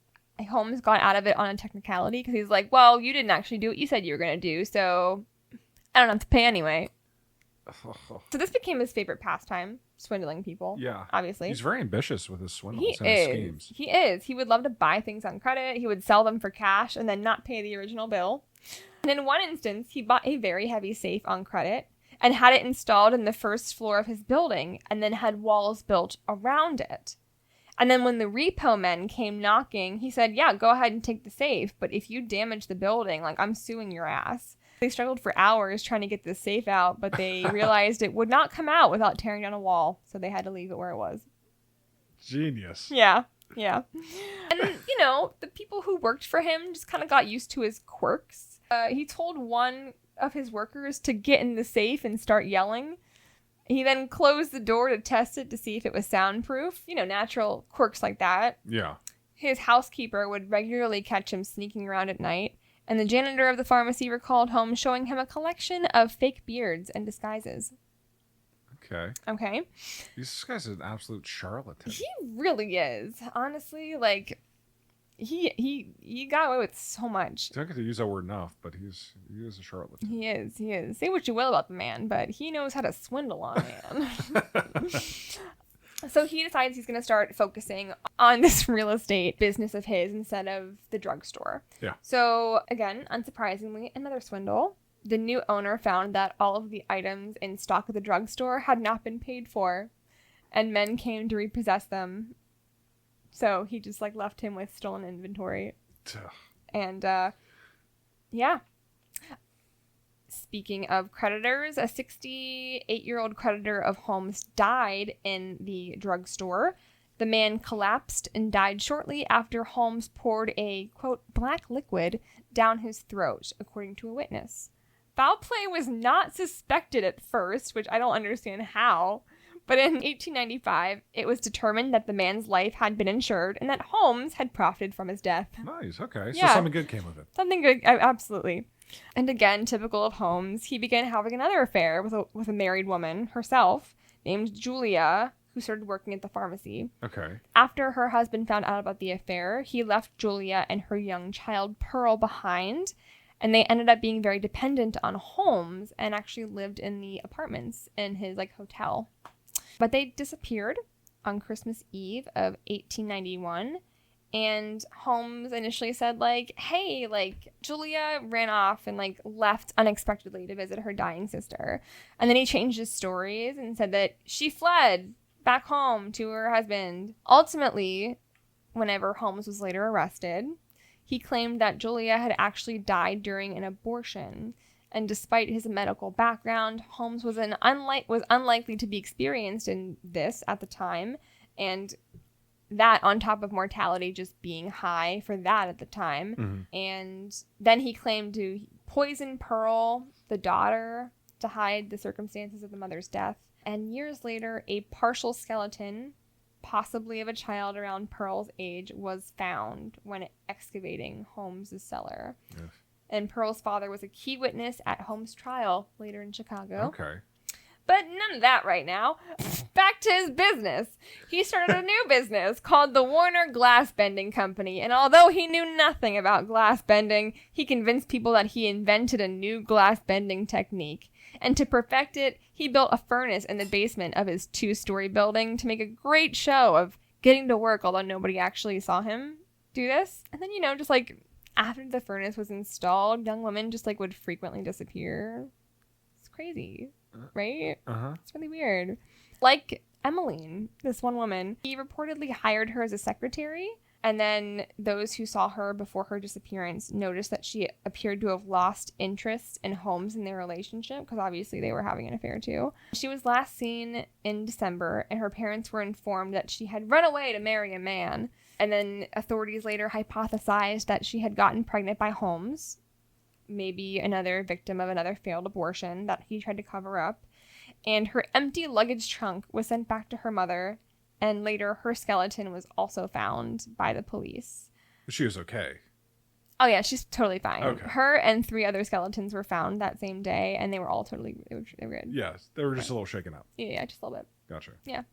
Holmes got out of it on a technicality because he's like, well, you didn't actually do what you said you were going to do, so I don't have to pay anyway. So this became his favorite pastime, swindling people. Yeah. Obviously. He's very ambitious with his swindles and his schemes. He is. He would love to buy things on credit. He would sell them for cash and then not pay the original bill. And in one instance, he bought a very heavy safe on credit and had it installed in the first floor of his building and then had walls built around it. And then when the repo men came knocking, he said, yeah, go ahead and take the safe. But if you damage the building, like, I'm suing your ass. They struggled for hours trying to get the safe out, but they realized it would not come out without tearing down a wall. So they had to leave it where it was. Genius. Yeah. Yeah. And, you know, the people who worked for him just kind of got used to his quirks. He told one of his workers to get in the safe and start yelling. He then closed the door to test it to see if it was soundproof. You know, natural quirks like that. Yeah. His housekeeper would regularly catch him sneaking around at night. And the janitor of the pharmacy recalled Holmes showing him a collection of fake beards and disguises. Okay. This guy's an absolute charlatan. He really is. Honestly, like, he got away with so much. I don't get to use that word enough, but he is a charlatan. He is. Say what you will about the man, but he knows how to swindle on man. So he decides he's going to start focusing on this real estate business of his instead of the drugstore. Yeah. So, again, unsurprisingly, another swindle. The new owner found that all of the items in stock at the drugstore had not been paid for, and men came to repossess them. So he just, like, left him with stolen inventory. And, yeah. Speaking of creditors, a 68-year-old creditor of Holmes died in the drugstore. The man collapsed and died shortly after Holmes poured a, quote, black liquid down his throat, according to a witness. Foul play was not suspected at first, which I don't understand how. But in 1895, it was determined that the man's life had been insured and that Holmes had profited from his death. Nice, okay. Yeah. So something good came of it. Something good, absolutely. And again, typical of Holmes, he began having another affair with a married woman herself named Julia, who started working at the pharmacy. Okay. After her husband found out about the affair, he left Julia and her young child Pearl behind, and they ended up being very dependent on Holmes and actually lived in the apartments in his, like, hotel. But they disappeared on Christmas Eve of 1891. And Holmes initially said, like, hey, like, Julia ran off and, like, left unexpectedly to visit her dying sister. And then he changed his stories and said that she fled back home to her husband. Ultimately, whenever Holmes was later arrested, he claimed that Julia had actually died during an abortion. And despite his medical background, Holmes was unlikely to be experienced in this at the time. And that on top of mortality just being high for that at the time. Mm-hmm. And then he claimed to poison Pearl, the daughter, to hide the circumstances of the mother's death. And years later, a partial skeleton, possibly of a child around Pearl's age, was found when excavating Holmes' cellar. Yes. And Pearl's father was a key witness at Holmes' trial later in Chicago. Okay. But none of that right now. Back to his business. He started a new business called the Warner Glass Bending Company. And although he knew nothing about glass bending, he convinced people that he invented a new glass bending technique. And to perfect it, he built a furnace in the basement of his 2-story building to make a great show of getting to work, although nobody actually saw him do this. And then, just like after the furnace was installed, young women just like would frequently disappear. It's crazy. Right? Uh-huh. It's really weird. Like Emmeline, this one woman, he reportedly hired her as a secretary, and then those who saw her before her disappearance noticed that she appeared to have lost interest in Holmes in their relationship, because obviously they were having an affair too. She was last seen in December, and her parents were informed that she had run away to marry a man, and then authorities later hypothesized that she had gotten pregnant by Holmes, maybe another victim of another failed abortion that he tried to cover up. And her empty luggage trunk was sent back to her mother, and later her skeleton was also found by the police. She was okay. Oh yeah, she's totally fine. Okay. Her and 3 other skeletons were found that same day, and they were all totally they were good. Yes, they were just a little shaken up. Yeah, just a little bit. Gotcha. Yeah.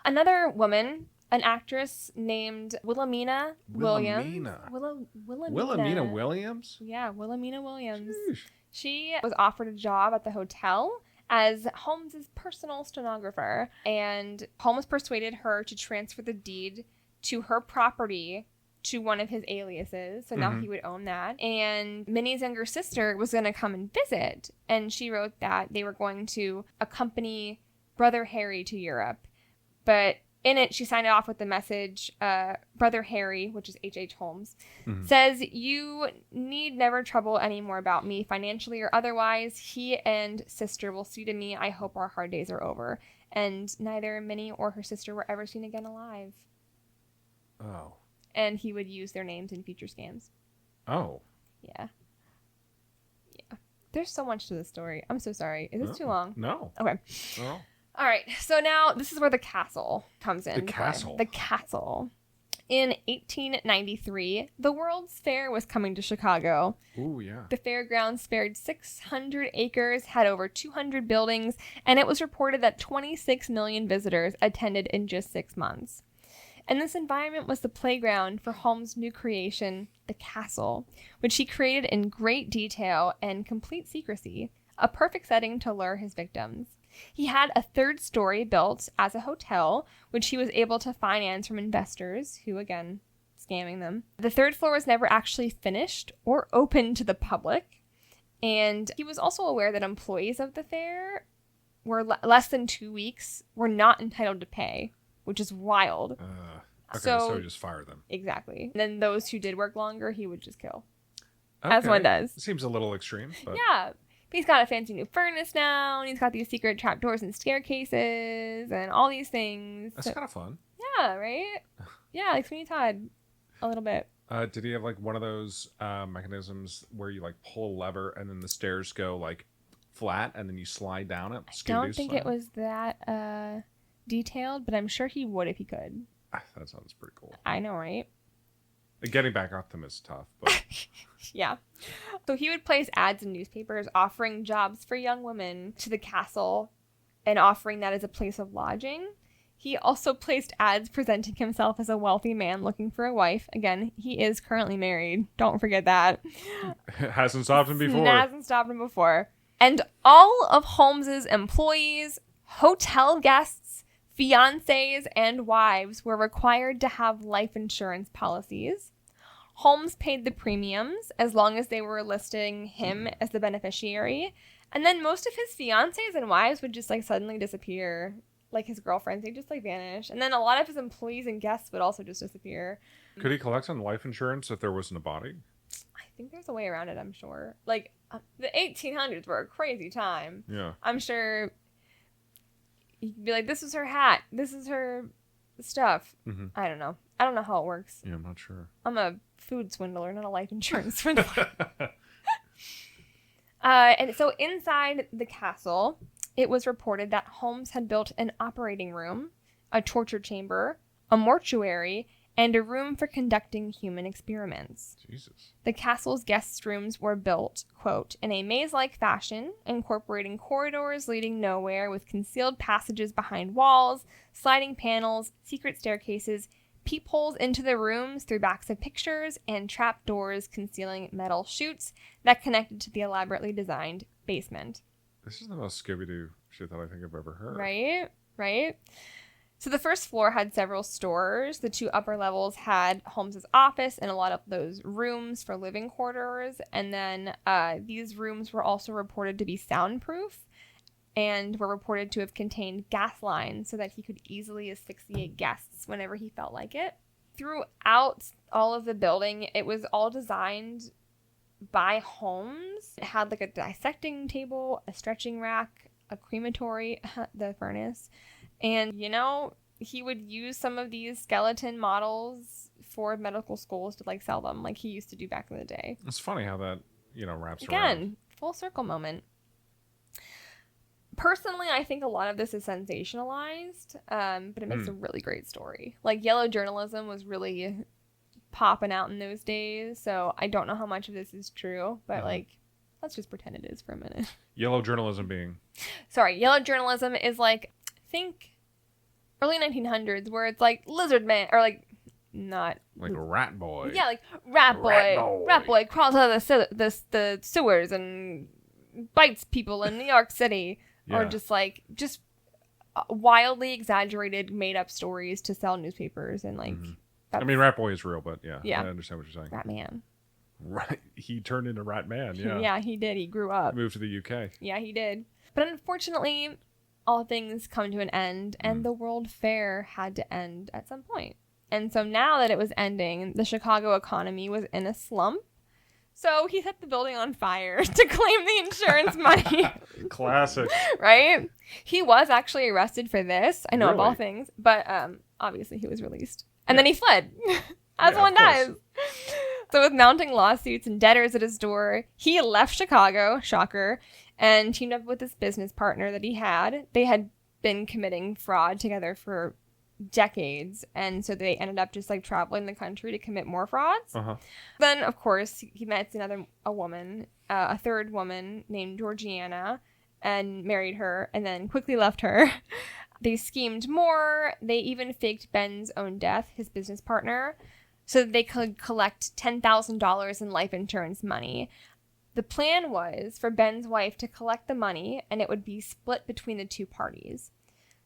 Another woman, an actress named Wilhelmina Williams. Wilhelmina Williams? Yeah, Wilhelmina Williams. Sheesh. She was offered a job at the hotel as Holmes' personal stenographer, and Holmes persuaded her to transfer the deed to her property to one of his aliases, so now he would own that. And Minnie's younger sister was going to come and visit, and she wrote that they were going to accompany Brother Harry to Europe, but In it, she signed it off with the message, Brother Harry, which is H.H. Holmes, says, "You need never trouble any more about me, financially or otherwise. He and sister will see to me. I hope our hard days are over." And neither Minnie or her sister were ever seen again alive. Oh. And he would use their names in future scams. Oh. Yeah. Yeah. There's so much to this story. I'm so sorry. Is this too long? No. Okay. No. All right. So now this is where the castle comes in. The castle. The castle. In 1893, the World's Fair was coming to Chicago. Ooh, yeah. The fairgrounds spared 600 acres, had over 200 buildings, and it was reported that 26 million visitors attended in just 6 months. And this environment was the playground for Holmes' new creation, the castle, which he created in great detail and complete secrecy, a perfect setting to lure his victims. He had a third story built as a hotel, which he was able to finance from investors who, again, scamming them. The third floor was never actually finished or open to the public. And he was also aware that employees of the fair were less than 2 weeks were not entitled to pay, which is wild. Okay, So- so just fire them. Exactly. And then those who did work longer, he would just kill. As one does. Seems a little extreme, but Yeah. But he's got a fancy new furnace now, and he's got these secret trapdoors and staircases and all these things. that's kind of fun. Yeah, right? Yeah, like Sweeney Todd a little bit. Did he have like one of those mechanisms where you like pull a lever and then the stairs go like flat and then you slide down it? I don't think Scooby-Doo it was that detailed, but I'm sure he would if he could. style? That sounds pretty cool. I know, right? Getting back off them is tough, but Yeah. So he would place ads in newspapers offering jobs for young women to the castle and offering that as a place of lodging. He also placed ads presenting himself as a wealthy man looking for a wife. Again, he is currently married. Don't forget that. it hasn't stopped him before. Hasn't stopped him before. And all of Holmes's employees, hotel guests, fiancés, and wives were required to have life insurance policies. Holmes paid the premiums as long as they were listing him as the beneficiary. And then most of his fiancés and wives would just like suddenly disappear. Like his girlfriends, they just like vanish. And then a lot of his employees and guests would also just disappear. Could he collect on life insurance if there wasn't a body? I think there's a way around it, I'm sure. Like the 1800s were a crazy time. Yeah. I'm sure you could be like, this is her hat. This is her stuff. Mm-hmm. I don't know. I don't know how it works. Yeah, I'm not sure. I'm a food swindler, not a life insurance swindler. And so inside the castle, it was reported that Holmes had built an operating room, a torture chamber, a mortuary, and a room for conducting human experiments. Jesus. The castle's guest rooms were built, quote, in a maze-like fashion, incorporating corridors leading nowhere with concealed passages behind walls, sliding panels, secret staircases, peepholes into the rooms through backs of pictures, and trapdoors concealing metal chutes that connected to the elaborately designed basement. This is the most Scooby-Doo shit that I think I've ever heard. Right? So the first floor had several stores. The two upper levels had Holmes's office and a lot of those rooms for living quarters. And then these rooms were also reported to be soundproof and were reported to have contained gas lines so that he could easily asphyxiate guests whenever he felt like it. Throughout all of the building, it was all designed by Holmes. It had like a dissecting table, a stretching rack, a crematory, the furnace. And, you know, he would use some of these skeleton models for medical schools to like sell them like he used to do back in the day. It's funny how that, wraps around. Again, full circle moment. Personally, I think a lot of this is sensationalized, but it makes a really great story. Like, yellow journalism was really popping out in those days, so I don't know how much of this is true, but like, let's just pretend it is for a minute. Yellow journalism being? Sorry, yellow journalism is like, think early 1900s, where it's like Lizard Man, or like, not like Rat Boy. Yeah, like Rat Boy crawls out of the sewers and bites people in New York City. Yeah. Or just wildly exaggerated, made up stories to sell newspapers and like. I mean, Rat Boy is real, but yeah, Yeah. I understand what you're saying. Rat Man. Right, he turned into Rat Man. Yeah, Yeah, he did. He grew up. Moved to the UK. Yeah, he did. But unfortunately, all things come to an end, and the World Fair had to end at some point. And so now that it was ending, the Chicago economy was in a slump. So he set the building on fire to claim the insurance money. Classic. Right? He was actually arrested for this. I know, of all Really? things. But obviously he was released. And then he fled. As one does. So with mounting lawsuits and debtors at his door, he left Chicago, shocker, and teamed up with his business partner that he had. They had been committing fraud together for decades, and so they ended up just like traveling the country to commit more frauds. Then of course he met a woman, a third woman named Georgiana, and married her, and then quickly left her. They schemed more. They even faked Ben's own death, his business partner, so that they could collect $10,000 in life insurance money. The plan was for Ben's wife to collect the money, and it would be split between the two parties.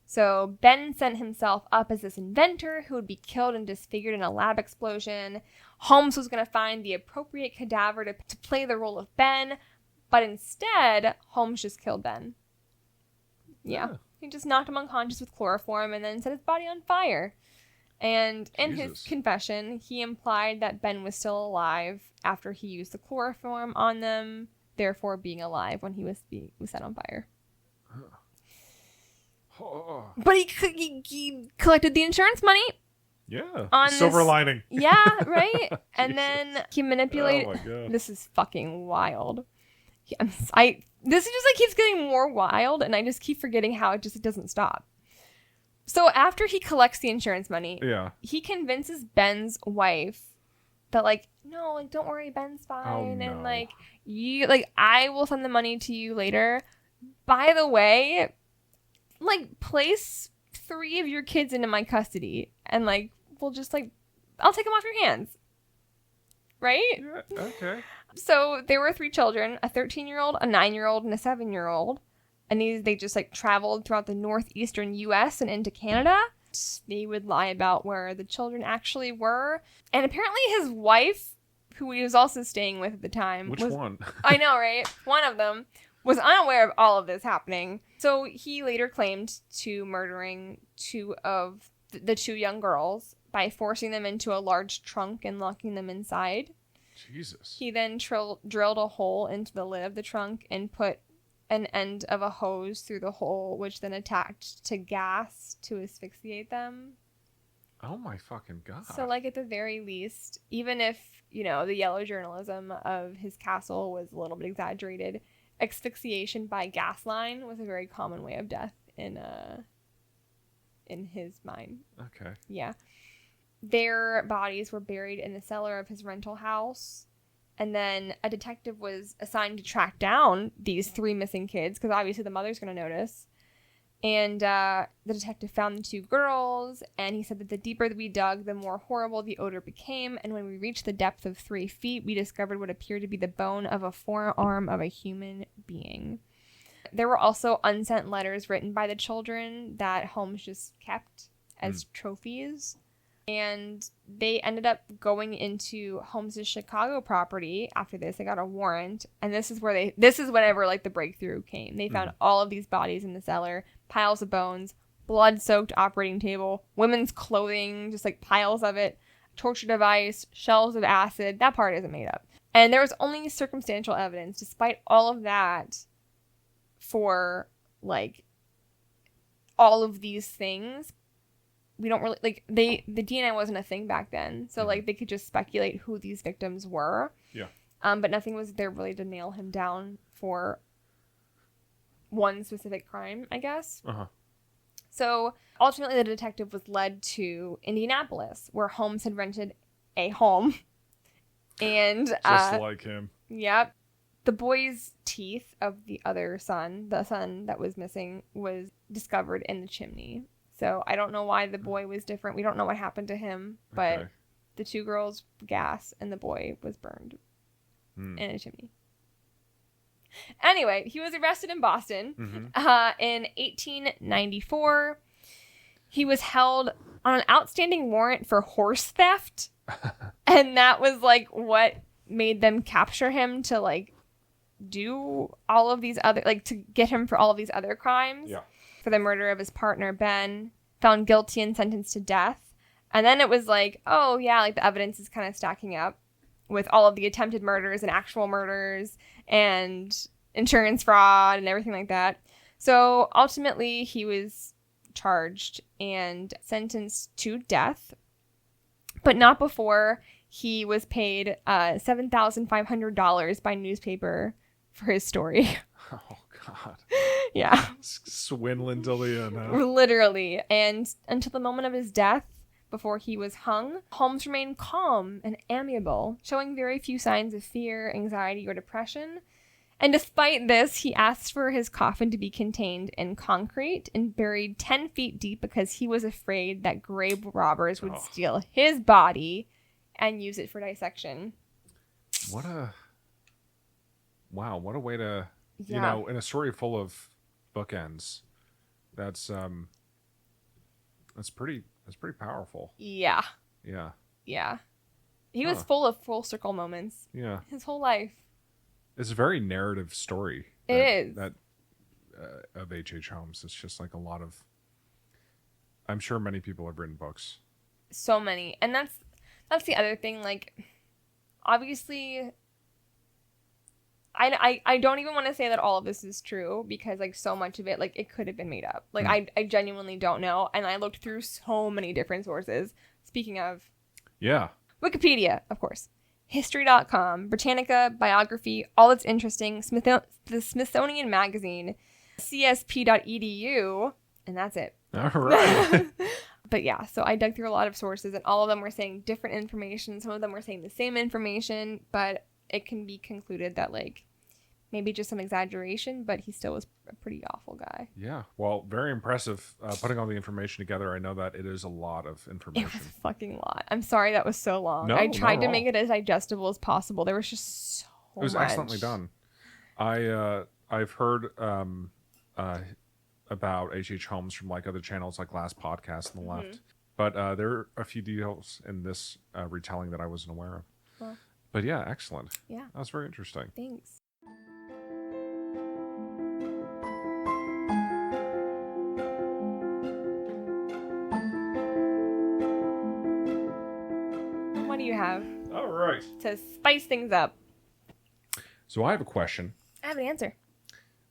So Ben sent himself up as this inventor who would be killed and disfigured in a lab explosion. Holmes was going to find the appropriate cadaver to play the role of Ben, but instead, Holmes just killed Ben. Yeah. He just knocked him unconscious with chloroform and then set his body on fire. And in his confession, he implied that Ben was still alive after he used the chloroform on them, therefore being alive when he was set on fire. But he collected the insurance money. Yeah. Silver lining. Yeah, right? And then he manipulated. Oh my God. This is fucking wild. This just like keeps getting more wild, and I just keep forgetting how it doesn't stop. So after he collects the insurance money, he convinces Ben's wife that like, no, like don't worry, Ben's fine, and like I will send the money to you later. By the way, like place 3 of your kids into my custody, and like we'll just like I'll take them off your hands. Right? Yeah, okay. So there were 3 children, a 13-year-old, a 9-year-old, and a 7-year-old. And they just like traveled throughout the northeastern U.S. and into Canada. They would lie about where the children actually were. And apparently his wife, who he was also staying with at the time. Which one? I know, right? One of them was unaware of all of this happening. So he later claimed to murdering 2 of the 2 young girls by forcing them into a large trunk and locking them inside. Jesus. He then drilled a hole into the lid of the trunk and put an end of a hose through the hole, which then attached to gas to asphyxiate them. Oh my fucking God. So, like, at the very least, even if, you know, the yellow journalism of his castle was a little bit exaggerated, asphyxiation by gas line was a very common way of death in his mind. Okay. Yeah. Their bodies were buried in the cellar of his rental house. And then a detective was assigned to track down these 3 missing kids, because obviously the mother's going to notice. And the detective found the 2 girls, and he said that the deeper we dug, the more horrible the odor became. And when we reached the depth of 3 feet, we discovered what appeared to be the bone of a forearm of a human being. There were also unsent letters written by the children that Holmes just kept as trophies. And they ended up going into Holmes' Chicago property after this. They got a warrant. And this is whenever like the breakthrough came. They found all of these bodies in the cellar, piles of bones, blood-soaked operating table, women's clothing, just like piles of it, torture device, shells of acid. That part isn't made up. And there was only circumstantial evidence, despite all of that, for like all of these things. We don't really like the DNA wasn't a thing back then, so like they could just speculate who these victims were. Yeah. But nothing was there really to nail him down for one specific crime, I guess. So ultimately, the detective was led to Indianapolis, where Holmes had rented a home, and just like him. Yep. The boy's teeth of the other son, the son that was missing, was discovered in the chimney. So I don't know why the boy was different. We don't know what happened to him, but the 2 girls gas and the boy was burned in a chimney. Anyway, he was arrested in Boston in 1894. He was held on an outstanding warrant for horse theft. And that was like what made them capture him to like do all of these other, like to get him for all of these other crimes. Yeah. for the murder of his partner, Ben, found guilty and sentenced to death. And then it was like, oh, yeah, like the evidence is kind of stacking up with all of the attempted murders and actual murders and insurance fraud and everything like that. So ultimately, he was charged and sentenced to death, but not before he was paid $7,500 by newspaper for his story. Oh, God. Yeah. Swindling till the end, huh? Literally. And until the moment of his death, before he was hung, Holmes remained calm and amiable, showing very few signs of fear, anxiety, or depression. And despite this, he asked for his coffin to be contained in concrete and buried 10 feet deep because he was afraid that grave robbers would steal his body and use it for dissection. What a way to, Yeah. in a story full of bookends, that's pretty powerful. Yeah. Yeah. Yeah. He was full of full circle moments. Yeah. His whole life. It's a very narrative story. It is. That of H.H. Holmes. It's just like a lot of, I'm sure many people have written books. So many. And that's the other thing. Like, obviously, I don't even want to say that all of this is true because, like, so much of it, like, it could have been made up. Like, I genuinely don't know. And I looked through so many different sources. Speaking of. Yeah. Wikipedia, of course. History.com, Britannica, Biography, All That's Interesting, the Smithsonian Magazine, csp.edu, and that's it. All right. But yeah, so I dug through a lot of sources, and all of them were saying different information. Some of them were saying the same information, but it can be concluded that, like, maybe just some exaggeration, but he still was a pretty awful guy. Yeah. Well, very impressive putting all the information together. I know that it is a lot of It information. was a fucking lot. I'm sorry that was so long. No, I tried not to at make all. it as digestible as possible. There was just so much. It was excellently done. I've heard about H.H. Holmes from like other channels like Last Podcast on the left. But there are a few details in this retelling that I wasn't aware of. Well. But yeah, excellent. Yeah. That was very interesting. Thanks. What do you have All right. to spice things up? So I have a question. I have an answer.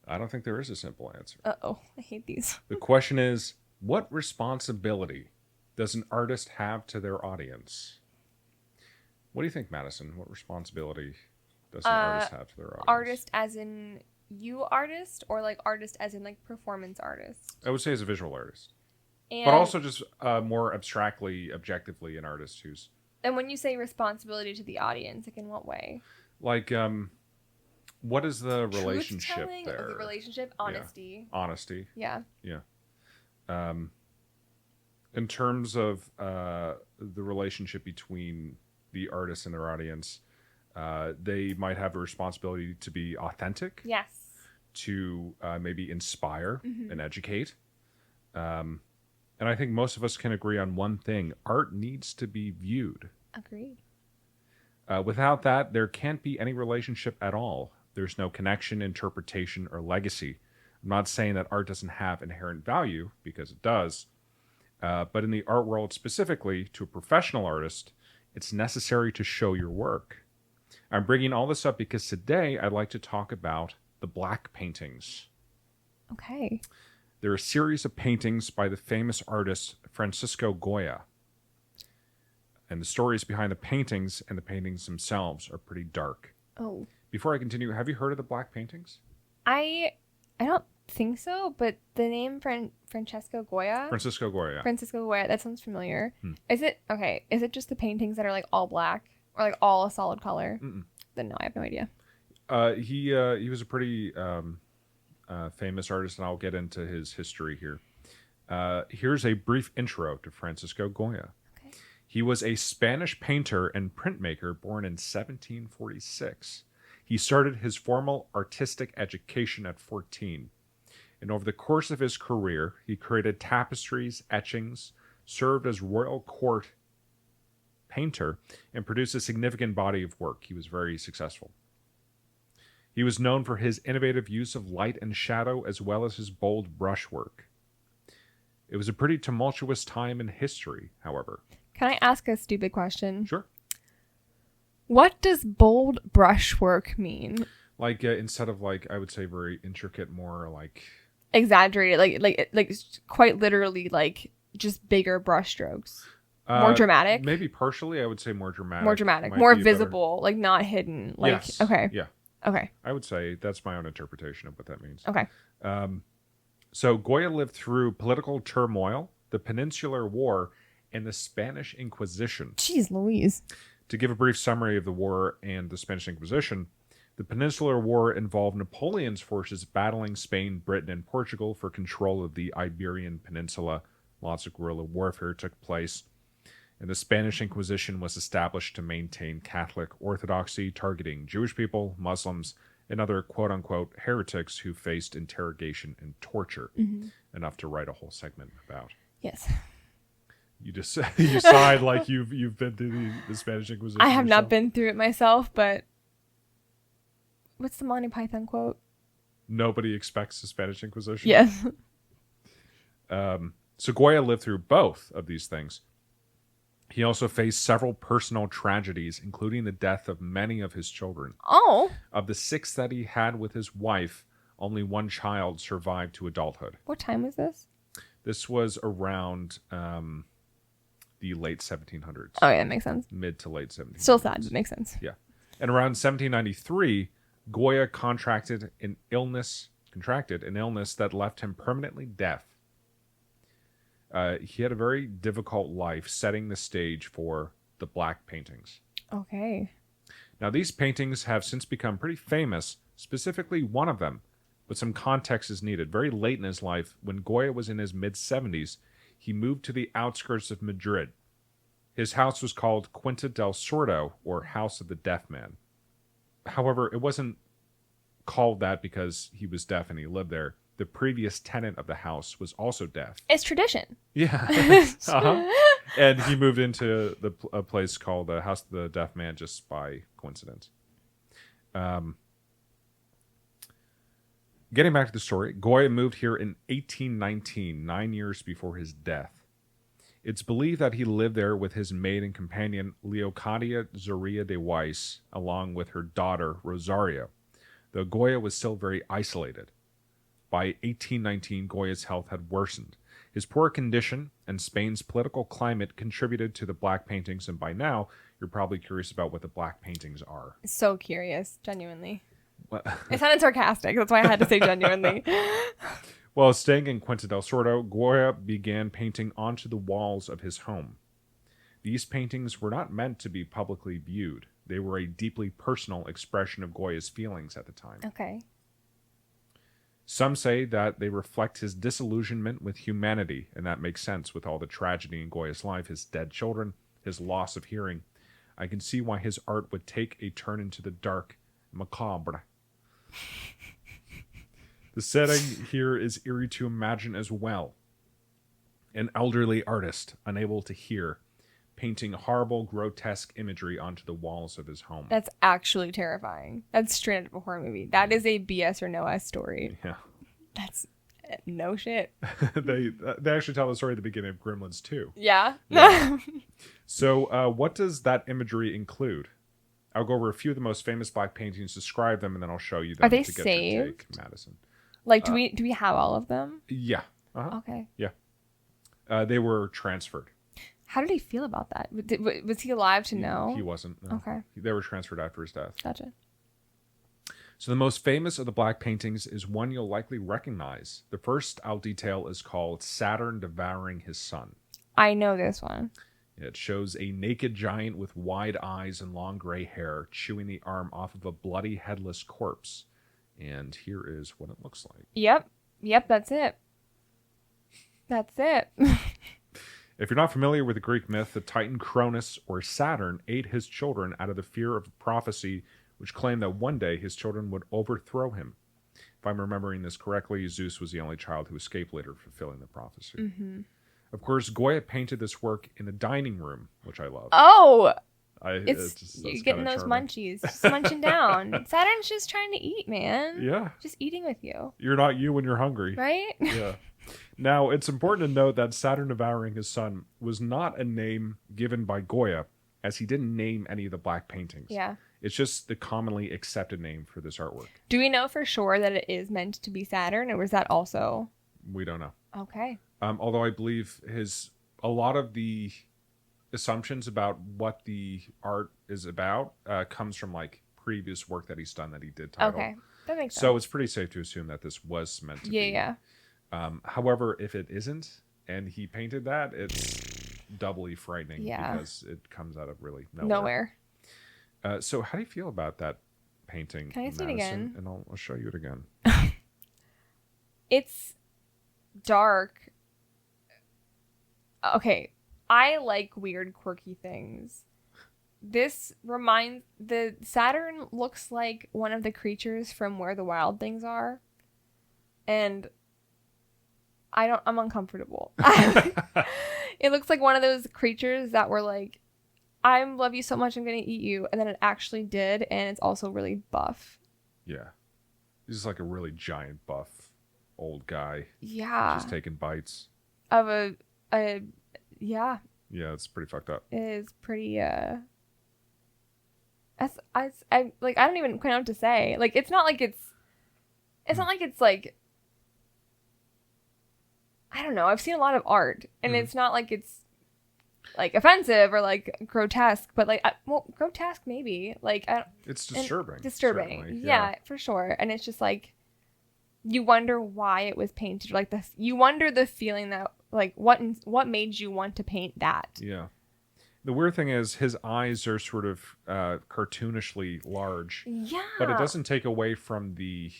I don't think there is a simple answer. Uh-oh. I hate these. The question is, what responsibility does an artist have to their audience? What do you think, Madison? What responsibility does an artist have to their audience? Artist as in you artist, or like artist as in like performance artist? I would say as a visual artist. And, But also just more abstractly, objectively, an artist who's... And when you say responsibility to the audience, like in what way? Like, what is the relationship Truth-telling? there? The relationship? Honesty. Yeah. Honesty. Yeah. Yeah. In terms of the relationship between the artist and their audience, they might have a responsibility to be authentic. Yes. To maybe inspire and educate. And I think most of us can agree on one thing. Art needs to be viewed. Agreed. Without that, there can't be any relationship at all. There's no connection, interpretation, or legacy. I'm not saying that art doesn't have inherent value, because it does. But in the art world specifically, to a professional artist, it's necessary to show your work. I'm bringing all this up because today I'd like to talk about the black paintings. Okay. They're a series of paintings by the famous artist Francisco Goya. And the stories behind the paintings and the paintings themselves are pretty dark. Oh. Before I continue, have you heard of the black paintings? I don't think so, but the name Francisco Goya? Francisco Goya. Francisco Goya, that sounds familiar. Is it just the paintings that are like all black or like all a solid color? Mm-mm. Then no, I have no idea. He was a pretty famous artist, and I'll get into his history here. Here's a brief intro to Francisco Goya. Okay. He was a Spanish painter and printmaker born in 1746. He started his formal artistic education at 14. And over the course of his career, he created tapestries, etchings, served as royal court painter, and produced a significant body of work. He was very successful. He was known for his innovative use of light and shadow, as well as his bold brushwork. It was a pretty tumultuous time in history, however. Can I ask a stupid question? Sure. What does bold brushwork mean? Like instead of like I would say very intricate, more like Exaggerated, like quite literally, like just bigger brushstrokes. More dramatic? Maybe partially, I would say more dramatic. More dramatic. Might More be visible, like not hidden. Like, yes. Okay. Yeah. Okay. I would say that's my own interpretation of what that means. Okay. So Goya lived through political turmoil, the Peninsular War, and the Spanish Inquisition. Jeez Louise. To give a brief summary of the war and the Spanish Inquisition, the Peninsular War involved Napoleon's forces battling Spain, Britain, and Portugal for control of the Iberian Peninsula. Lots of guerrilla warfare took place. And the Spanish Inquisition was established to maintain Catholic orthodoxy, targeting Jewish people, Muslims, and other quote-unquote heretics who faced interrogation and torture. Enough to write a whole segment about. Yes. You just you sighed like you've been through the Spanish Inquisition. I have yourself. not been through it myself, but what's the Monty Python quote? Nobody expects the Spanish Inquisition. Yes. So Goya lived through both of these things. He also faced several personal tragedies, including the death of many of his children. Oh. Of the 6 that he had with his wife, only 1 child survived to adulthood. What time was this? This was around the late 1700s. Oh, yeah, that makes sense. Mid to late 1700s. Still sad, but makes sense. Yeah. And around 1793, Goya contracted an illness that left him permanently deaf. He had a very difficult life, setting the stage for the black paintings. Okay. Now, these paintings have since become pretty famous, specifically one of them, but some context is needed. Very late in his life, when Goya was in his mid-70s, he moved to the outskirts of Madrid. His house was called Quinta del Sordo, or House of the Deaf Man. However, it wasn't called that because he was deaf and he lived there. The previous tenant of the house was also deaf. It's tradition. Yeah. And he moved into a place called the House of the Deaf Man just by coincidence. Getting back to the story, Goya moved here in 1819, 9 years before his death. It's believed that he lived there with his maid and companion Leocadia Zoria de Weiss, along with her daughter Rosario, though Goya was still very isolated. By 1819, Goya's health had worsened. His poor condition and Spain's political climate contributed to the black paintings, and by now, you're probably curious about what the black paintings are. So curious, genuinely. What? It sounded sarcastic. That's why I had to say genuinely. Well, staying in Quinta del Sordo, Goya began painting onto the walls of his home. These paintings were not meant to be publicly viewed. They were a deeply personal expression of Goya's feelings at the time. Okay. Some say that they reflect his disillusionment with humanity, and that makes sense with all the tragedy in Goya's life, his dead children, his loss of hearing. I can see why his art would take a turn into the dark, macabre. The setting here is eerie to imagine as well. An elderly artist, unable to hear, painting horrible, grotesque imagery onto the walls of his home. That's actually terrifying. That's straight out of a horror movie. That is a BS or no S story. Yeah. That's no shit. They actually tell the story at the beginning of Gremlins 2. Yeah? So what does that imagery include? I'll go over a few of the most famous black paintings, describe them, and then I'll show you them. Are they to get saved? your take, Madison. Like, do we have all of them? Yeah. Uh-huh. Okay. Yeah. They were transferred. How did he feel about that? Was he alive to know? He wasn't. No. Okay. They were transferred after his death. Gotcha. So the most famous of the black paintings is one you'll likely recognize. The first I'll detail is called Saturn Devouring His Son. I know this one. It shows a naked giant with wide eyes and long gray hair chewing the arm off of a bloody headless corpse. And here is what it looks like. Yep, that's it. That's it. If you're not familiar with the Greek myth, the Titan Cronus, or Saturn, ate his children out of the fear of a prophecy which claimed that one day his children would overthrow him. If I'm remembering this correctly, Zeus was the only child who escaped later, fulfilling the prophecy. Mm-hmm. Of course, Goya painted this work in the dining room, which I love. Oh! You're getting those munchies. Just munching down. Saturn's just trying to eat, man. Yeah. Just eating with you. You're not you when you're hungry. Right? Yeah. Now, it's important to note that Saturn devouring his son was not a name given by Goya, as he didn't name any of the black paintings. Yeah. It's just the commonly accepted name for this artwork. Do we know for sure that it is meant to be Saturn, or was that also? We don't know. Okay. Although I believe a lot of the assumptions about what the art is about comes from like previous work that he's done that he did title. Okay, that makes sense. So it's pretty safe to assume that this was meant to be. Yeah. However, if it isn't, and he painted that, it's doubly frightening because it comes out of really nowhere. So how do you feel about that painting? Can I see Madison? it again? And I'll show you it again. It's dark. Okay, I like weird, quirky things. The Saturn looks like one of the creatures from Where the Wild Things Are. And I'm uncomfortable. It looks like one of those creatures that were like, I love you so much, I'm going to eat you. And then it actually did. And it's also really buff. Yeah. He's like a really giant, buff, old guy. Yeah. Just taking bites. Of yeah. Yeah, it's pretty fucked up. It is pretty, I don't even quite know what to say. Like, it's not like it's like, I don't know. I've seen a lot of art, and it's not like it's like offensive or like grotesque, but like, grotesque maybe. Like, it's disturbing. Disturbing, yeah, for sure. And it's just like, you wonder why it was painted like this. You wonder the feeling that like what made you want to paint that. Yeah. The weird thing is his eyes are sort of cartoonishly large. Yeah. But it doesn't take away from the...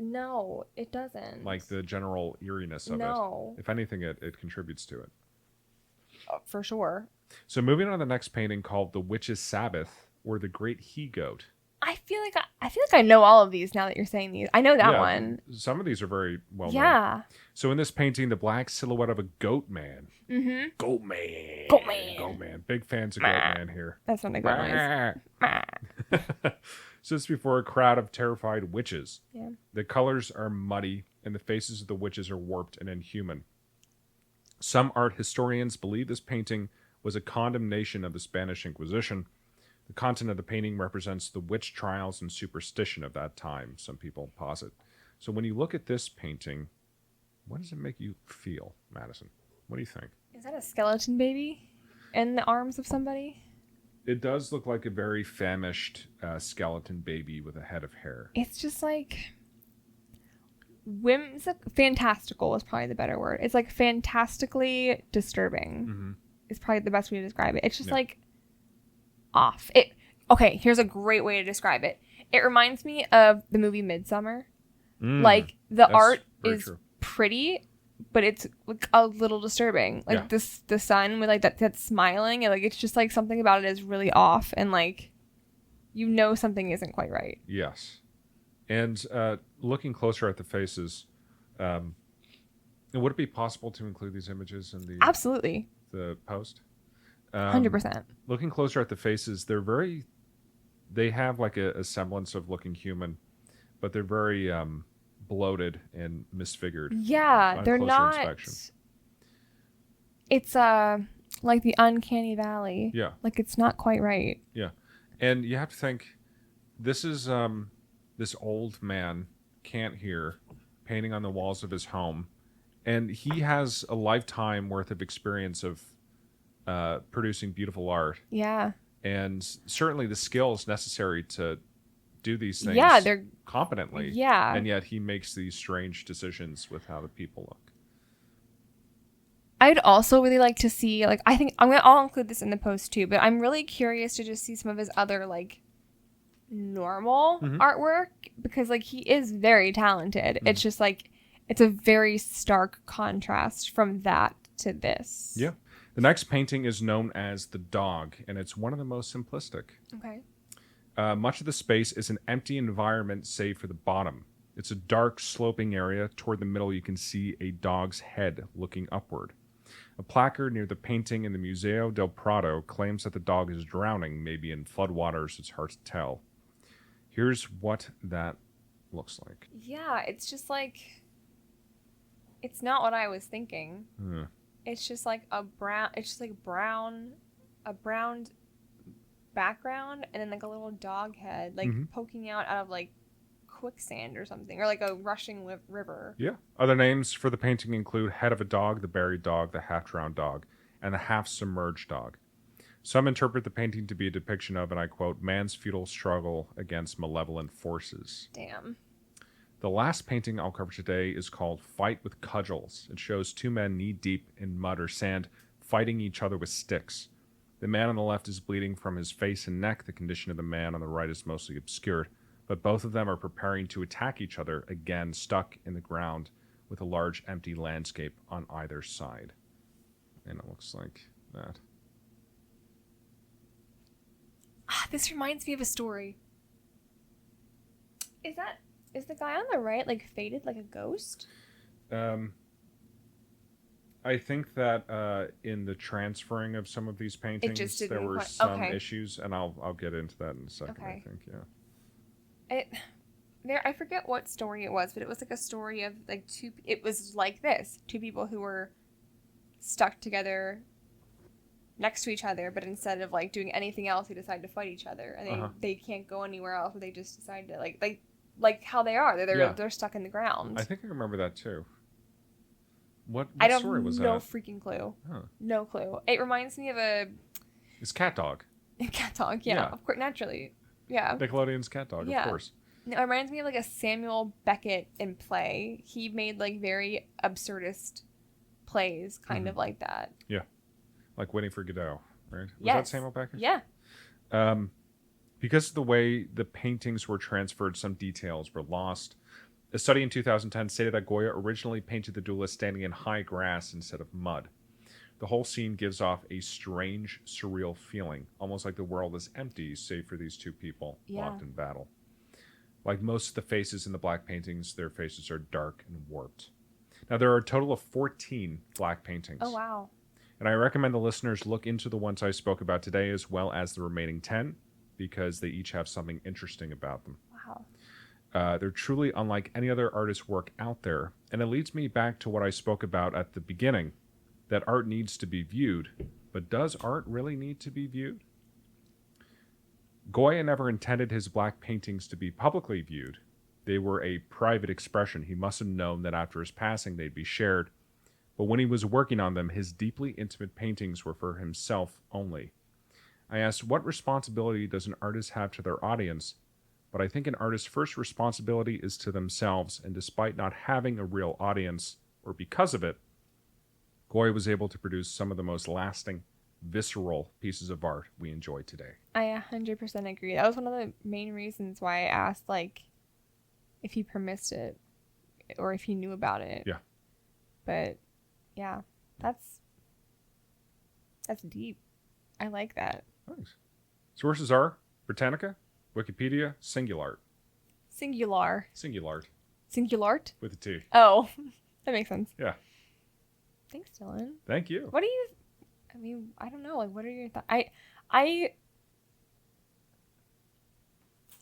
No, it doesn't. Like the general eeriness of it. No. If anything, it contributes to it. For sure. So moving on to the next painting called The Witch's Sabbath, or The Great He-Goat. I feel like I know all of these now that you're saying these. I know that one. Some of these are very well known. Yeah. So in this painting, the black silhouette of a goat man. Mm-hmm. Goat man. Goat man. Goat man. Big fans of goat man here. That's not a goat noise. Sits before a crowd of terrified witches. Yeah. The colors are muddy, and the faces of the witches are warped and inhuman. Some art historians believe this painting was a condemnation of the Spanish Inquisition. The content of the painting represents the witch trials and superstition of that time, some people posit. So when you look at this painting, what does it make you feel, Madison? What do you think? Is that a skeleton baby in the arms of somebody? It does look like a very famished skeleton baby with a head of hair. It's just like fantastical is probably the better word. It's like fantastically disturbing. Mm-hmm. Is probably the best way to describe it. It's just like off. Okay, here's a great way to describe it. It reminds me of the movie Midsummer. Like the art is pretty, but it's like a little disturbing. Like the sun with like that's smiling, and like it's just like something about it is really off, and like something isn't quite right. Yes. And looking closer at the faces, would it be possible to include these images in the Absolutely the post? 100%. Looking closer at the faces, they have like a semblance of looking human, but they're very bloated and misfigured. Yeah, they're not. Inspection. It's like the uncanny valley. Yeah, like it's not quite right. Yeah, and you have to think this is this old man can't hear, painting on the walls of his home, and he has a lifetime worth of experience of producing beautiful art. Yeah. And certainly the skills necessary to do these things they're competently. Yeah. And yet he makes these strange decisions with how the people look. I'd also really like to see, like, I'll include this in the post too, but I'm really curious to just see some of his other, like, normal artwork, because, like, he is very talented. Mm-hmm. It's just, like, it's a very stark contrast from that to this. Yeah. The next painting is known as The Dog, and it's one of the most simplistic. Okay. Much of the space is an empty environment save for the bottom. It's a dark, sloping area. Toward the middle, you can see a dog's head looking upward. A placard near the painting in the Museo del Prado claims that the dog is drowning, maybe in floodwaters. It's hard to tell. Here's what that looks like. Yeah, it's just like... It's not what I was thinking. Hmm. It's just like a brown. It's just like a brown background, and then like a little dog head, like poking out of like quicksand or something, or like a rushing river. Yeah. Other names for the painting include head of a dog, the buried dog, the half-drowned dog, and the half-submerged dog. Some interpret the painting to be a depiction of, and I quote, man's futile struggle against malevolent forces. Damn. The last painting I'll cover today is called Fight with Cudgels. It shows two men knee-deep in mud or sand fighting each other with sticks. The man on the left is bleeding from his face and neck. The condition of the man on the right is mostly obscured. But both of them are preparing to attack each other, again stuck in the ground with a large empty landscape on either side. And it looks like that. This reminds me of a story. Is the guy on the right like faded like a ghost? I think that in the transferring of some of these paintings, there were some issues, and I'll get into that in a second. Okay. I think, yeah. I forget what story it was, but it was like a story of like it was like this, two people who were stuck together next to each other, but instead of like doing anything else, they decide to fight each other, and they can't go anywhere else, but they just decide to like how they are. They're stuck in the ground. I think I remember that too. What story was that? No freaking clue. Huh. No clue. It reminds me of It's Cat Dog. Cat Dog, yeah. Of course, naturally. Yeah. Nickelodeon's Cat Dog, of course. It reminds me of like a Samuel Beckett in play. He made like very absurdist plays, kind of like that. Yeah. Like Waiting for Godot, right? Was that Samuel Beckett? Yeah. Because of the way the paintings were transferred, some details were lost. A study in 2010 stated that Goya originally painted the duelist standing in high grass instead of mud. The whole scene gives off a strange, surreal feeling, almost like the world is empty, save for these two people locked in battle. Like most of the faces in the black paintings, their faces are dark and warped. Now, there are a total of 14 black paintings. Oh, wow. And I recommend the listeners look into the ones I spoke about today as well as the remaining 10, because they each have something interesting about them. Wow. They're truly unlike any other artist's work out there. And it leads me back to what I spoke about at the beginning, that art needs to be viewed. But does art really need to be viewed? Goya never intended his black paintings to be publicly viewed. They were a private expression. He must have known that after his passing they'd be shared. But when he was working on them, his deeply intimate paintings were for himself only. I asked, what responsibility does an artist have to their audience? But I think an artist's first responsibility is to themselves, and despite not having a real audience, or because of it, Goya was able to produce some of the most lasting, visceral pieces of art we enjoy today. I 100% agree. That was one of the main reasons why I asked, like, if he permissed it, or if he knew about it. Yeah. But, yeah, that's deep. I like that. Thanks. Sources are Britannica, Wikipedia, Singulart. Singular. Singulart. Singulart? With a T. Oh, that makes sense. Yeah. Thanks, Dylan. Thank you. What do you... I mean, I don't know. Like, what are your thoughts? I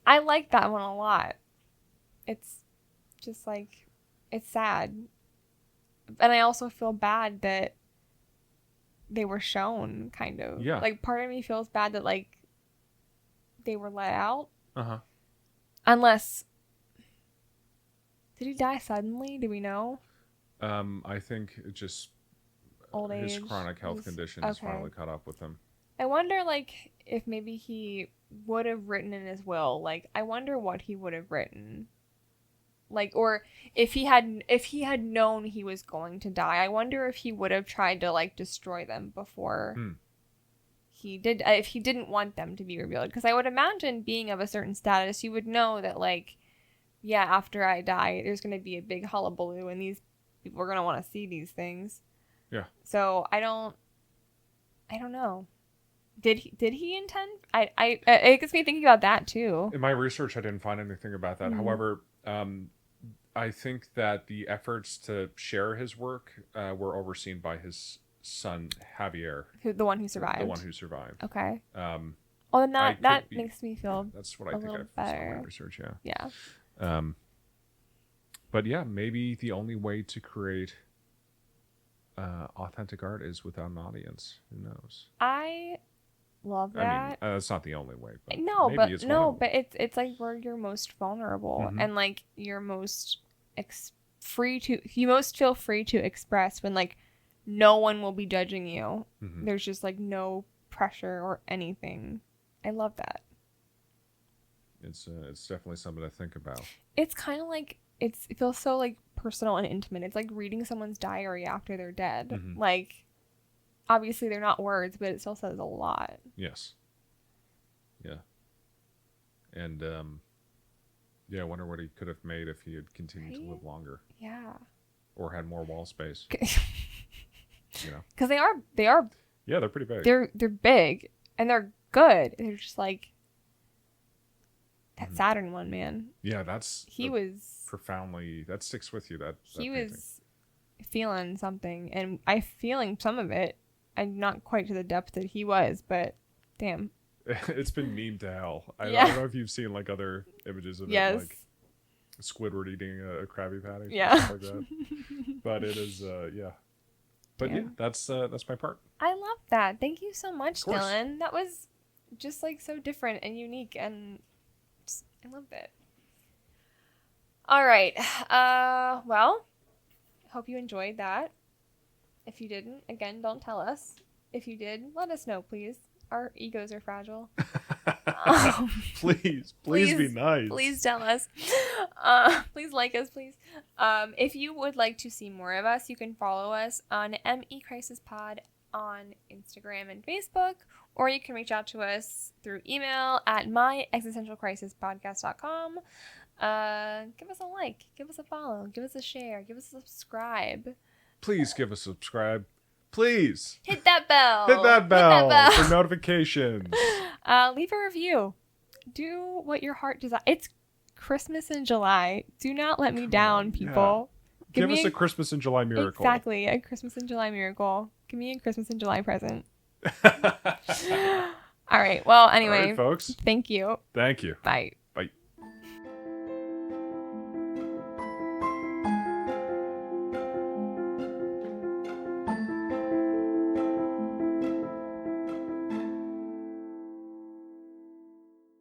like that one a lot. It's just like, it's sad. And I also feel bad that they were shown, kind of. Yeah. Like, part of me feels bad that, like, they were let out. Uh-huh. Unless... Did he die suddenly? Do we know? I think it just... Old age. His chronic health conditions finally caught up with him. I wonder, like, if maybe he would have written in his will. Like, I wonder what he would have written. Like, or if he had known he was going to die, I wonder if he would have tried to, like, destroy them before he did. If he didn't want them to be revealed, because I would imagine, being of a certain status, you would know that, like, yeah, after I die, there's going to be a big hullabaloo, and these people are going to want to see these things. Yeah. So I don't know. Did he intend? It gets me thinking about that too. In my research, I didn't find anything about that. However, I think that the efforts to share his work were overseen by his son Javier, The one who survived. The one who survived. Okay. Well, then that makes me feel. That's what I think I've found in my research. Yeah. Yeah. But yeah, maybe the only way to create authentic art is without an audience. Who knows? I love that. I mean, it's not the only way. But No, maybe it's one of them. but it's like where you're most vulnerable and like you're most you most feel free to express when like no one will be judging you. There's just like no pressure or anything. I love that. It's definitely something to think about. It's kind of like it feels so like personal and intimate. It's like reading someone's diary after they're dead. Like obviously they're not words, but it still says a lot. Yes. Yeah. And I wonder what he could have made if he had continued to live longer. Yeah. Or had more wall space. You know. Because they are. Yeah, they're pretty big. They're big and they're good. They're just like that Saturn one, man. Yeah, he was profoundly. That sticks with you. He was feeling something, and I'm feeling some of it. I'm not quite to the depth that he was, but damn. It's been memed to hell. I don't know if you've seen like other images of it, like Squidward eating a Krabby Patty, stuff like that. But it is, But that's my part. I love that. Thank you so much, Dylan. That was just like so different and unique, and I loved it. All right. Well, hope you enjoyed that. If you didn't, again, don't tell us. If you did, let us know, please. Our egos are fragile. Please be nice. Please tell us. Please like us, please. If you would like to see more of us, you can follow us on ME Crisis Pod on Instagram and Facebook, or you can reach out to us through email at myexistentialcrisispodcast.com. Give us a like, give us a follow, give us a share, give us a subscribe. Please give us a subscribe. Please. Hit that bell. Hit that bell for notifications. Leave a review. Do what your heart desires. It's Christmas in July. Do not let me down, people. Yeah. Give us a Christmas in July miracle. Exactly. A Christmas in July miracle. Give me a Christmas in July present. All right. Well, anyway. All right, folks. Thank you. Thank you. Bye.